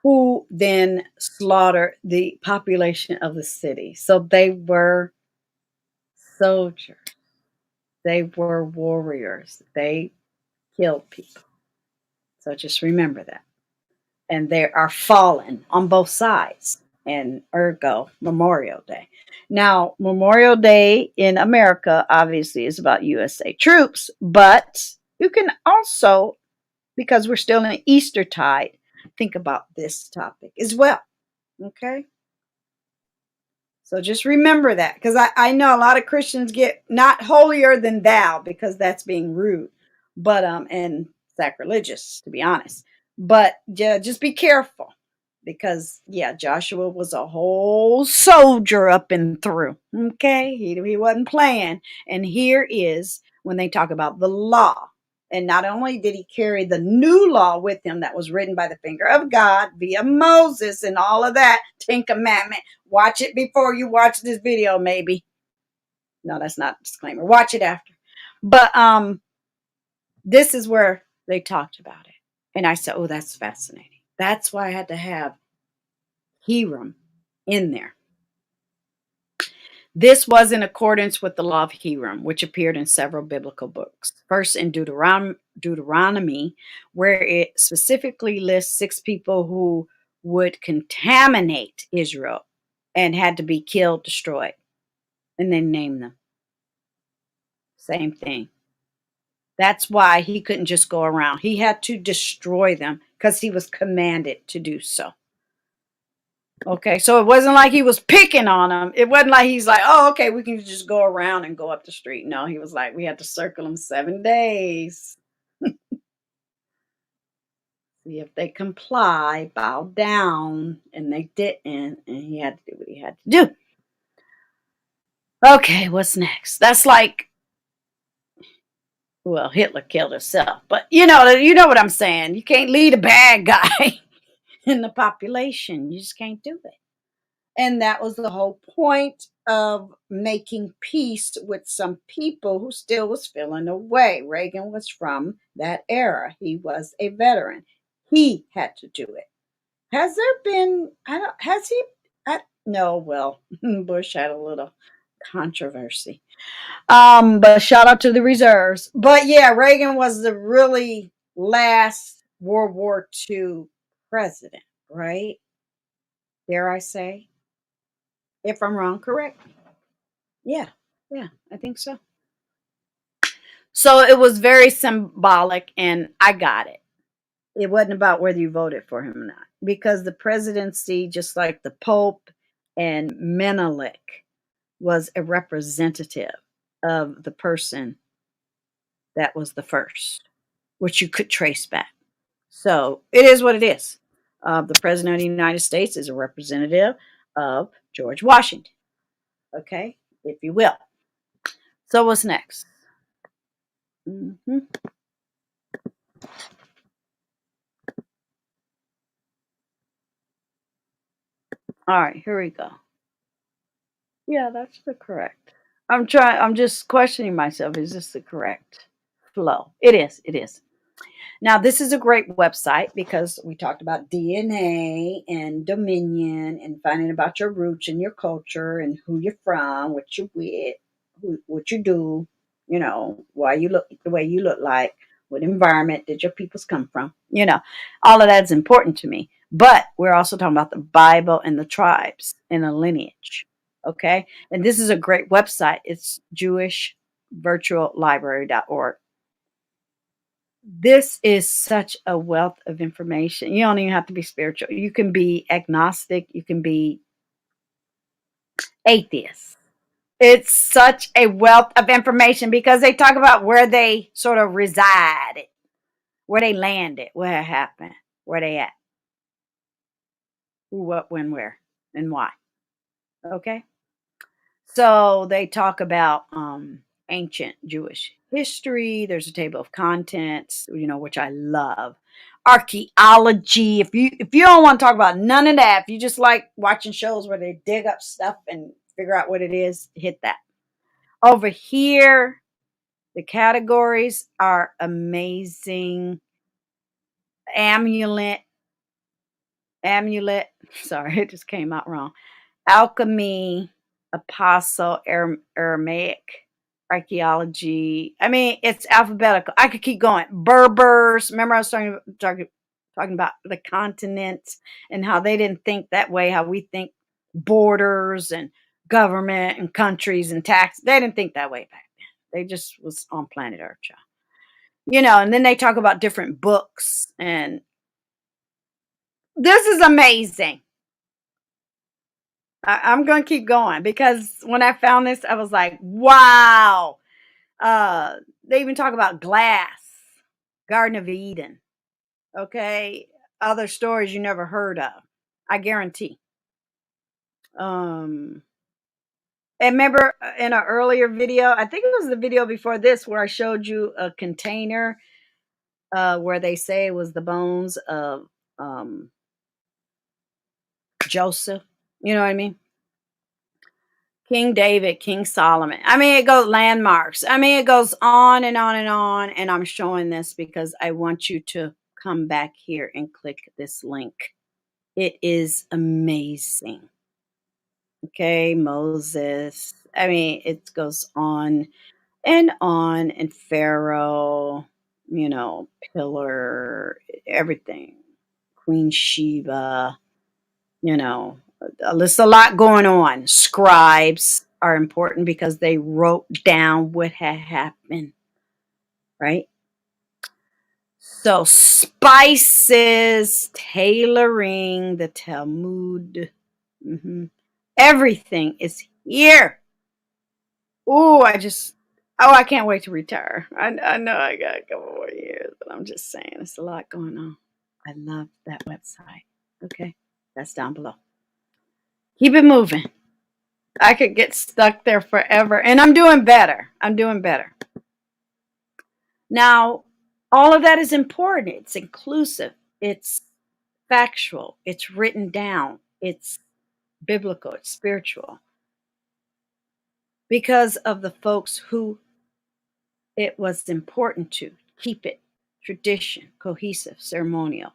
who then slaughtered the population of the city. So they were soldiers, they were warriors, they killed people. So just remember that. And they are fallen on both sides, and ergo Memorial Day. Now, Memorial Day in America obviously is about USA troops, but you can also, because we're still in Eastertide, think about this topic as well. Okay. So just remember that, because I know a lot of Christians get not holier than thou, because that's being rude, but and sacrilegious, to be honest. But yeah, just be careful, because yeah, Joshua was a whole soldier up and through. Okay, he wasn't playing. And here is when they talk about the law. And not only did he carry the new law with him that was written by the finger of God via Moses and all of that, Ten Commandment. Watch it before you watch this video, maybe. No, that's not a disclaimer. Watch it after. But this is where they talked about it. And I said, oh, that's fascinating. That's why I had to have Herem in there. This was in accordance with the law of Herem, which appeared in several biblical books. First in Deuteronomy, where it specifically lists 6 people who would contaminate Israel and had to be killed, destroyed. And then name them. Same thing. That's why he couldn't just go around. He had to destroy them because he was commanded to do so. Okay, so it wasn't like he was picking on them. It wasn't like he's like, oh, okay, we can just go around and go up the street. No, he was like, we had to circle them 7 days. See if they comply, bow down, and they didn't, and he had to do what he had to do. Okay, what's next? That's like, well, Hitler killed himself, but you know what I'm saying. You can't lead a bad guy in the population. You just can't do it. And that was the whole point of making peace with some people who still was feeling away. Reagan was from that era. He was a veteran. He had to do it. Has there been, has he, no, well, Bush had a little controversy. But shout out to the reserves. But yeah, Reagan was the really last World War II president, right? Dare I say? If I'm wrong, correct me. Yeah, yeah, I think so. So it was very symbolic, and I got it. It wasn't about whether you voted for him or not, because the presidency, just like the Pope and Menelik, was a representative of the person that was the first, which you could trace back. So it is what it is. The president of the United States is a representative of George Washington, okay, if you will. So what's next? Mm-hmm. All right, here we go. Yeah, that's the correct. I'm just questioning myself. Is this the correct flow? It is. It is. Now, this is a great website because we talked about DNA and dominion and finding about your roots and your culture and who you're from, what you're with, what you do, why you look the way you look like, what environment did your peoples come from. All of that's important to me. But we're also talking about the Bible and the tribes and the lineage. Okay. And this is a great website. It's jewishvirtuallibrary.org. This is such a wealth of information. You don't even have to be spiritual. You can be agnostic. You can be atheist. It's such a wealth of information because they talk about where they sort of resided, where they landed, where it happened, where they at, who, what, when, where, and why. Okay. So they talk about ancient Jewish history. There's a table of contents, which I love. Archaeology. If you don't want to talk about none of that, if you just like watching shows where they dig up stuff and figure out what it is, hit that. Over here, the categories are amazing. Amulet amulet. Sorry, it just came out wrong. Alchemy, apostle, Aramaic, archaeology. I mean, it's alphabetical. I could keep going. Berbers. Remember, I was talking about the continents and how they didn't think that way. How we think borders and government and countries and tax. They didn't think that way back then. They just was on planet Earth, child. You know. And then they talk about different books, and this is amazing. I'm going to keep going because when I found this, I was like, wow. They even talk about glass, Garden of Eden. Okay. Other stories you never heard of. I guarantee. And remember in an earlier video, I think it was the video before this where I showed you a container where they say it was the bones of Joseph. You know what I mean? King David, King Solomon. I mean, it goes landmarks. I mean, it goes on and on and on. And I'm showing this because I want you to come back here and click this link. It is amazing. Okay, Moses. I mean, it goes on. And Pharaoh, you know, pillar, everything. Queen Sheba, you know, there's a lot going on. Scribes are important because they wrote down what had happened, right? So spices, tailoring, the Talmud, everything is here. Oh, I can't wait to retire. I know I got a couple more years, but I'm just saying, it's a lot going on. I love that website. Okay, that's down below. Keep it moving. I could get stuck there forever. And I'm doing better. I'm doing better. Now, all of that is important. It's inclusive. It's factual. It's written down. It's biblical. It's spiritual. Because of the folks who it was important to keep it tradition, cohesive, ceremonial,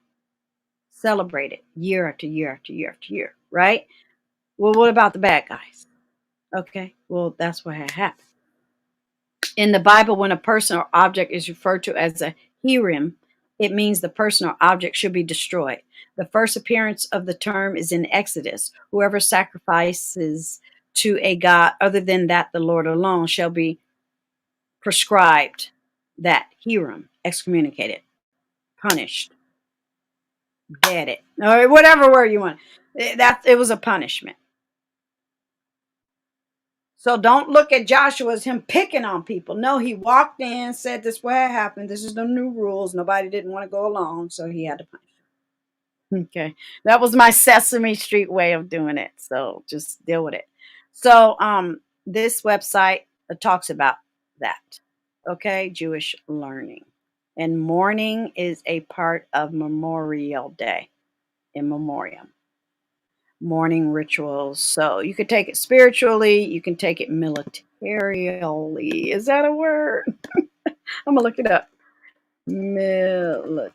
celebrate it year after year after year after year, right? Well, what about the bad guys? Okay, well, that's what had happened. In the Bible, when a person or object is referred to as a Herem, it means the person or object should be destroyed. The first appearance of the term is in Exodus. Whoever sacrifices to a god other than that the Lord alone shall be prescribed that Herem, excommunicated, punished, deaded, or whatever word you want. It was a punishment. So don't look at Joshua as him picking on people. No, he walked in, said this what happened. This is the new rules. Nobody didn't want to go along, so he had to punish them. Okay. That was my Sesame Street way of doing it. So just deal with it. So this website talks about that. Okay, Jewish learning. And mourning is a part of Memorial Day, in memoriam. Mourning rituals. So you can take it spiritually, you can take it militarily. Is that a word? I'm gonna look it up. Military.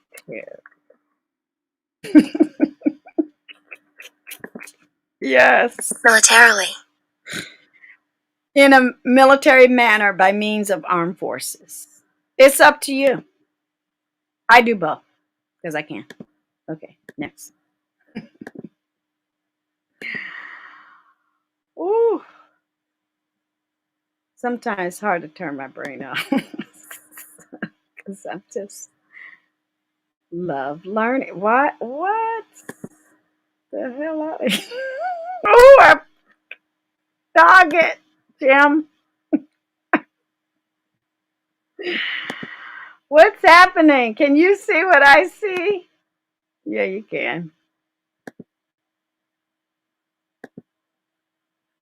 Yes. Militarily. In a military manner by means of armed forces. It's up to you. I do both because I can. Okay, next. Ooh. Sometimes it's hard to turn my brain off because I just love learning. What? The hell out of here? Oh, I dog it, Jim. What's happening? Can you see what I see? Yeah, you can.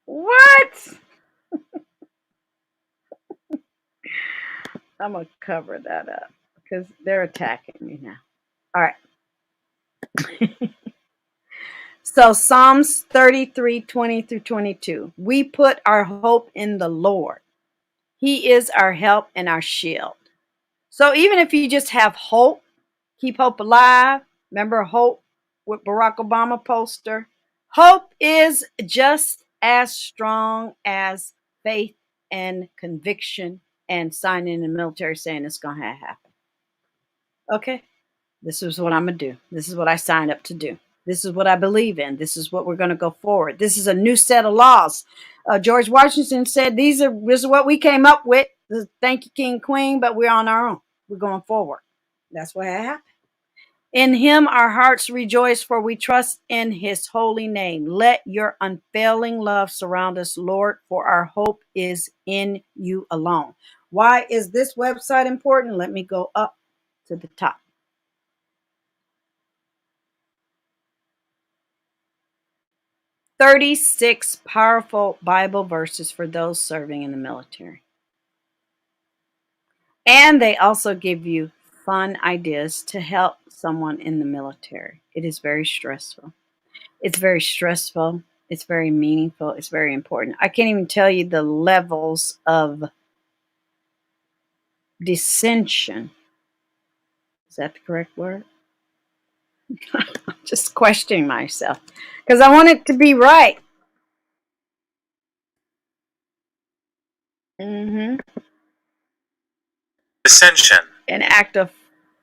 What? I'm going to cover that up because they're attacking me now. All right. So Psalms 33:20-22. We put our hope in the Lord. He is our help and our shield. So even if you just have hope, keep hope alive. Remember, hope with Barack Obama poster. Hope is just as strong as faith and conviction and signing in the military saying it's going to happen. Okay? This is what I'm going to do. This is what I signed up to do. This is what I believe in. This is what we're going to go forward. This is a new set of laws. George Washington said, this is what we came up with. Thank you, King, Queen, but we're on our own. We're going forward. That's what happened. In him our hearts rejoice, for we trust in his holy name. Let your unfailing love surround us, Lord, for our hope is in you alone. Why is this website important? Let me go up to the top. 36 powerful Bible verses for those serving in the military. And they also give you fun ideas to help someone in the military. It is very stressful. It's very stressful. It's very meaningful. It's very important. I can't even tell you the levels of dissension. Is that the correct word? I'm just questioning myself because I want it to be right. Dissension. An act of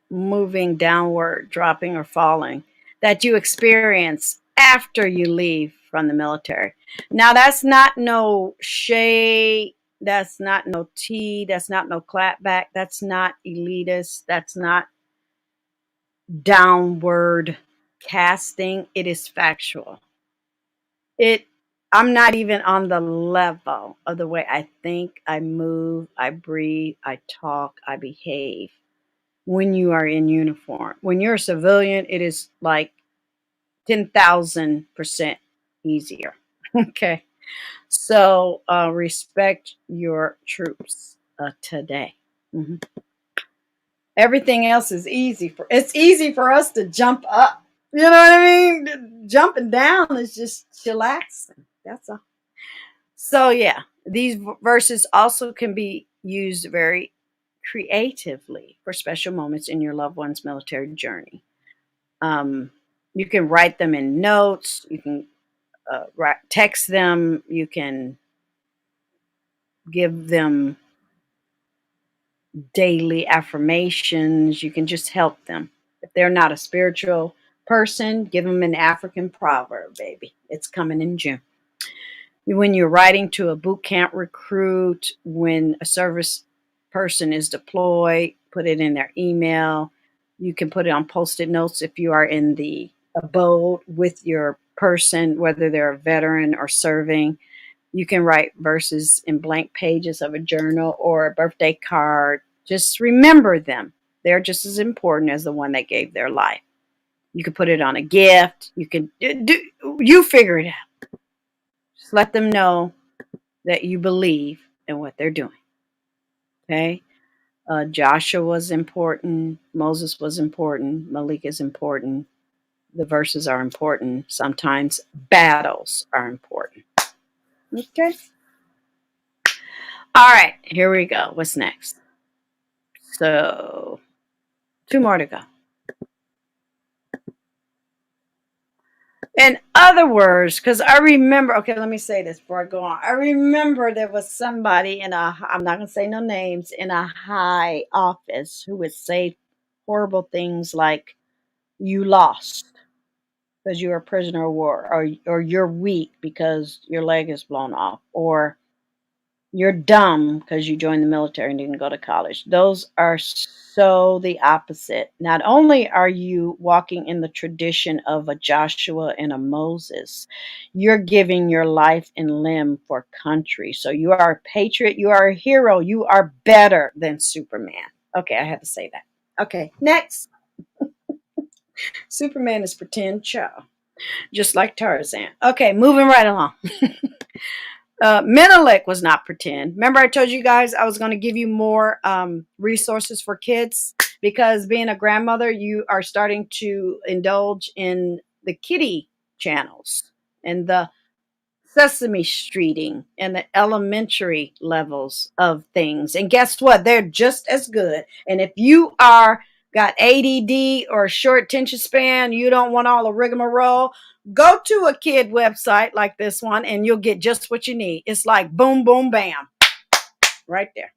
moving downward, dropping or falling that you experience after you leave from the military. Now that's not no shade, that's not no tea, that's not no clapback, that's not elitist, that's not downward casting. It is factual. I'm not even on the level of the way I think, I move, I breathe, I talk, I behave when you are in uniform. When you're a civilian, it is like 10,000% easier. Okay. So respect your troops today. Mm-hmm. Everything else is easy. It's easy for us to jump up. You know what I mean? Jumping down is just chillaxing. That's all. So yeah, these verses also can be used very creatively for special moments in your loved one's military journey. You can write them in notes. You can text them. You can give them daily affirmations. You can just help them. If they're not a spiritual person, give them an African proverb, baby. It's coming in June. When you're writing to a boot camp recruit, when a service person is deployed, put it in their email. You can put it on Post-it notes if you are in the abode with your person, whether they're a veteran or serving. You can write verses in blank pages of a journal or a birthday card. Just remember them. They're just as important as the one that gave their life. You can put it on a gift. You can you figure it out. Just let them know that you believe in what they're doing. Okay? Joshua was important. Moses was important. Malik is important. The verses are important. Sometimes battles are important. Okay? All right, here we go. What's next? So, 2 more to go. In other words, because I remember, okay, let me say this before I go on. I remember there was somebody I'm not going to say no names, in a high office who would say horrible things like, you lost because you're a prisoner of war, or you're weak because your leg is blown off, or you're dumb because you joined the military and didn't go to college. Those are so the opposite. Not only are you walking in the tradition of a Joshua and a Moses, you're giving your life and limb for country. So you are a patriot. You are a hero. You are better than Superman. Okay, I had to say that. Okay, next. Superman is pretend child, just like Tarzan. Okay, moving right along. Menelik was not pretend. Remember I told you guys I was going to give you more resources for kids, because being a grandmother, you are starting to indulge in the kiddie channels and the Sesame Streeting and the elementary levels of things. And guess what? They're just as good. And if you are got ADD or short attention span, you don't want all the rigmarole, go to a kid website like this one and you'll get just what you need. It's like boom, boom, bam, right there.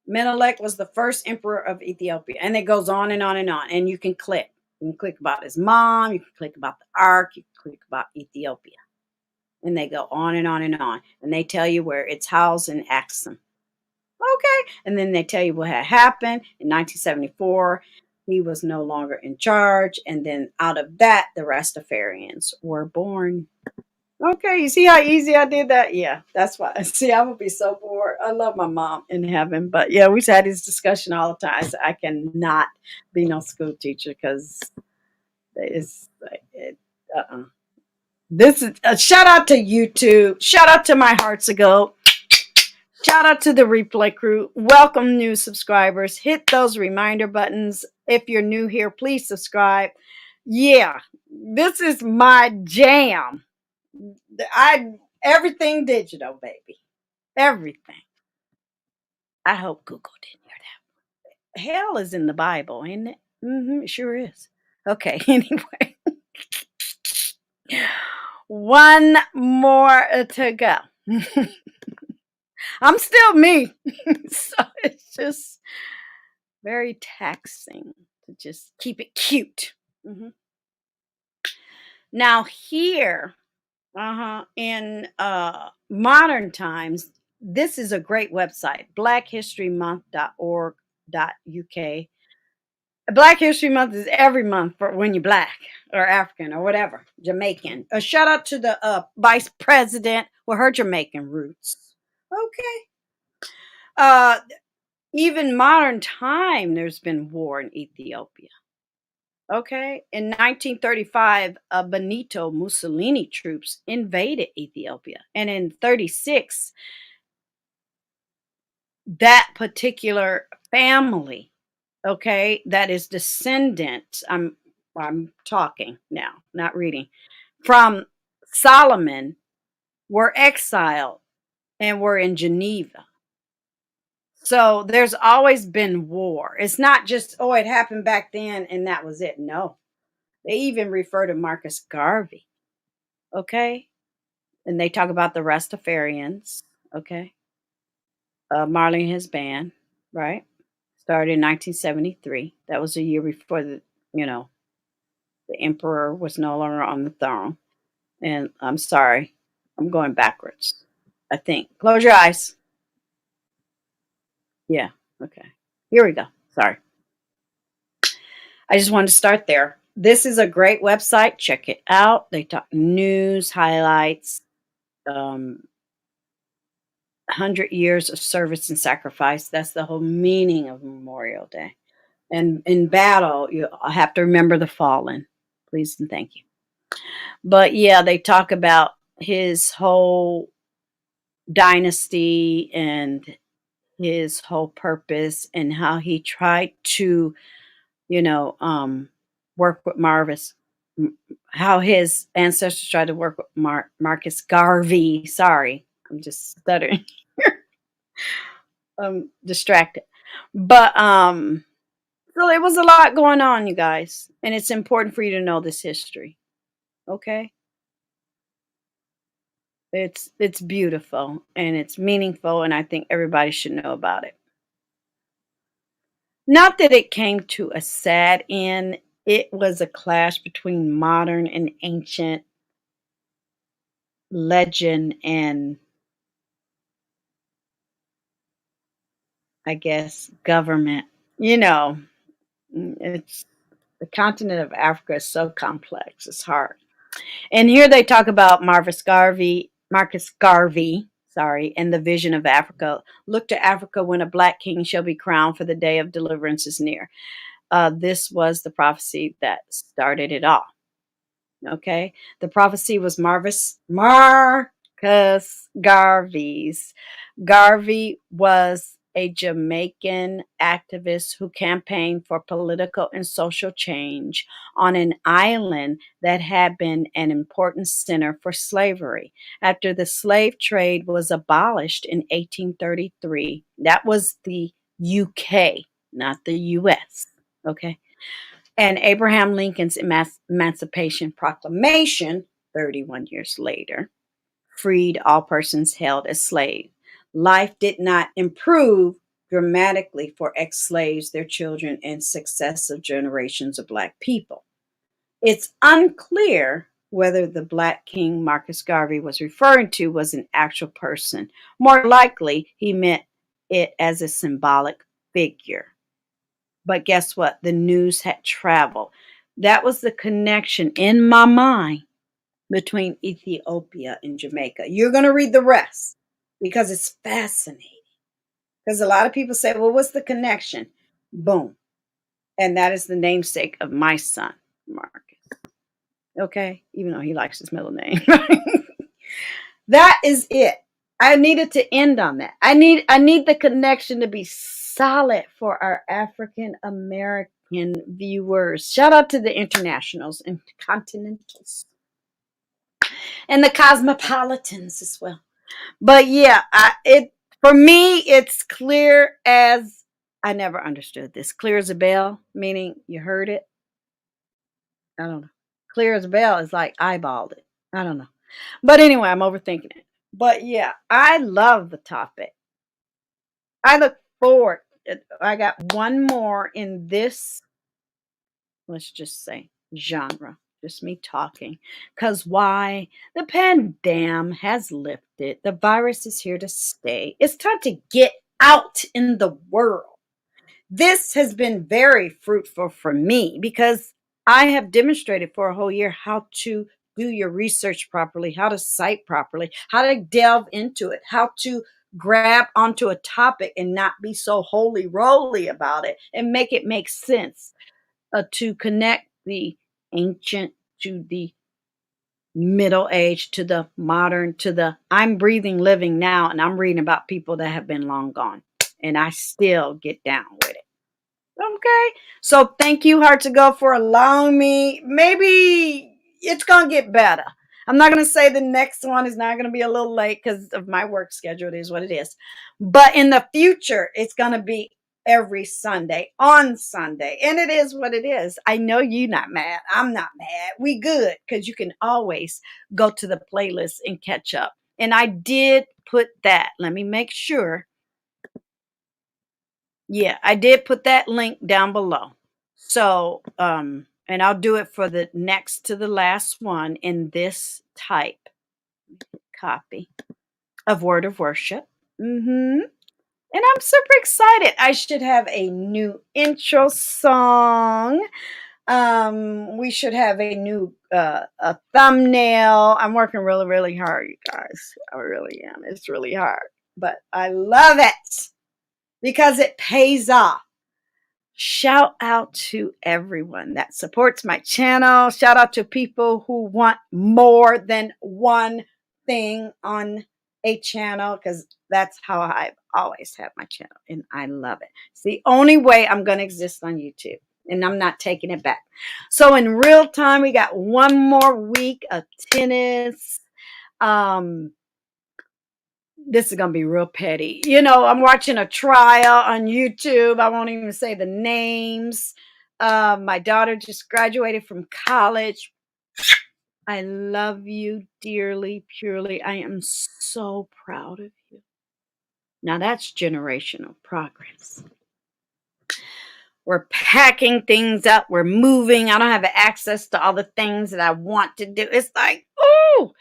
Menelik was the first emperor of Ethiopia, and it goes on and on and on. And you can click. You can click about his mom. You can click about the ark. You can click about Ethiopia. And they go on and on and on. And they tell you where it's housed in Axum. Okay. And then they tell you what had happened in 1974. He was no longer in charge. And then out of that, the Rastafarians were born. Okay, you see how easy I did that? Yeah, that's why. See, I'm gonna be so bored. I love my mom in heaven, but yeah, we've had this discussion all the time. So I cannot be no school teacher because it's like This is a shout out to YouTube. Shout out to my hearts ago. Shout out to the replay crew. Welcome new subscribers. Hit those reminder buttons. If you're new here, please subscribe. Yeah, this is my jam. Everything digital, baby. Everything. I hope Google didn't hear that. Hell is in the Bible, ain't it? It sure is. Okay, anyway. One more to go. I'm still me. So it's just very taxing to just keep it cute. Now here, in modern times, this is a great website, blackhistorymonth.org.uk. Black History Month is every month for when you're black or African or whatever, Jamaican. A shout out to the vice president with her Jamaican roots. Okay. Even modern time, there's been war in Ethiopia. Okay. In 1935, Benito Mussolini troops invaded Ethiopia. And in 36, that particular family, okay, that is descendant, I'm talking now, not reading, from Solomon, were exiled and were in Geneva. So there's always been war. It's not just, oh, it happened back then and that was it. No. They even refer to Marcus Garvey. Okay. And they talk about the Rastafarians. Okay. Marley and his band, right? Started in 1973. That was a year before the emperor was no longer on the throne. And I'm sorry, I'm going backwards, I think. Close your eyes. Yeah, okay. Here we go. Sorry. I just wanted to start there. This is a great website. Check it out. They talk news, highlights, 100 years of service and sacrifice. That's the whole meaning of Memorial Day. And in battle, you have to remember the fallen. Please and thank you. But yeah, they talk about his whole dynasty and his whole purpose and how he tried to, work with how his ancestors tried to work with Marcus Garvey. Sorry, I'm just stuttering. I'm distracted. But so it was a lot going on, you guys. And it's important for you to know this history. Okay? It's beautiful and it's meaningful, and I think everybody should know about it. Not that it came to a sad end. It was a clash between modern and ancient legend and, I guess, government. It's the continent of Africa is so complex. It's hard. And here they talk about Marcus Garvey, and the vision of Africa. Look to Africa when a black king shall be crowned, for the day of deliverance is near. This was the prophecy that started it all. Okay. The prophecy was Marcus Garvey's. Garvey was a Jamaican activist who campaigned for political and social change on an island that had been an important center for slavery. After the slave trade was abolished in 1833, that was the UK. not the U.S., okay? And Abraham Lincoln's Emancipation Proclamation, 31 years later, freed all persons held as slaves. Life did not improve dramatically for ex-slaves, their children, and successive generations of Black people. It's unclear whether the Black King Marcus Garvey was referring to was an actual person. More likely, he meant it as a symbolic figure. But guess what? The news had traveled. That was the connection in my mind between Ethiopia and Jamaica. You're going to read the rest because it's fascinating. Because a lot of people say, well, what's the connection? Boom. And that is the namesake of my son, Marcus. Okay? Even though he likes his middle name. That is it. I needed to end on that. I need the connection to be solid for our African American viewers. Shout out to the internationals and continentals and the cosmopolitans as well. But yeah, for me, it's clear as I never understood this. Clear as a bell, meaning you heard it. I don't know. Clear as a bell is like eyeballed it. I don't know. But anyway, I'm overthinking it. But yeah, I love the topic. I look forward. I got one more in this, let's just say, genre. Just me talking. Because why? The pandemic has lifted. The virus is here to stay. It's time to get out in the world. This has been very fruitful for me because I have demonstrated for a whole year how to do your research properly, how to cite properly, how to delve into it, how to grab onto a topic and not be so holy roly about it and make it make sense, to connect the ancient to the middle age to the modern to the I'm breathing living now, and I'm reading about people that have been long gone, and I still get down with it. Okay, so thank you, Heart to Go, for allowing me. Maybe it's gonna get better. I'm not gonna say the next one is not gonna be a little late because of my work schedule. It is what it is. But in the future, it's gonna be every Sunday on Sunday, and it is what it is. I know you're not mad. I'm not mad. We good because you can always go to the playlist and catch up. And I did put that. Let me make sure. Yeah, I did put that link down below. So, and I'll do it for the next to the last one in this type copy of Word of Worship. And I'm super excited. I should have a new intro song. We should have a new a thumbnail. I'm working really, really hard, you guys. I really am. It's really hard, but I love it because it pays off. Shout out to everyone that supports my channel. Shout out to people who want more than one thing on a channel, because that's how I've always had my channel, and I love it. It's the only way I'm going to exist on YouTube, and I'm not taking it back. So in real time, we got one more week of tennis. This is going to be real petty. You know, I'm watching a trial on YouTube. I won't even say the names. My daughter just graduated from college. I love you dearly, purely. I am so proud of you. Now that's generational progress. We're packing things up. We're moving. I don't have access to all the things that I want to do. It's like, oh.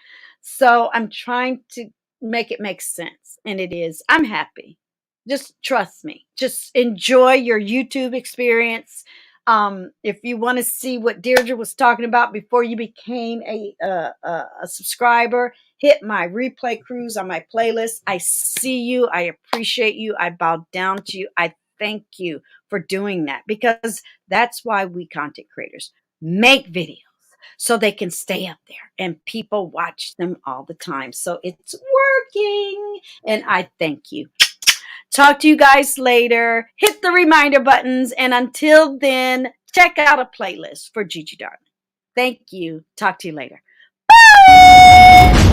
So I'm trying to make it make sense. And it is. I'm happy. Just trust me. Just enjoy your YouTube experience. If you want to see what Deirdre was talking about before you became a subscriber, hit my replay cruise on my playlist. I see you. I appreciate you. I bow down to you. I thank you for doing that, because that's why we content creators make videos, so they can stay up there and people watch them all the time. So it's working, and I thank you. Talk to you guys later. Hit the reminder buttons. And until then, check out a playlist for Gigi Darling. Thank you. Talk to you later. Bye.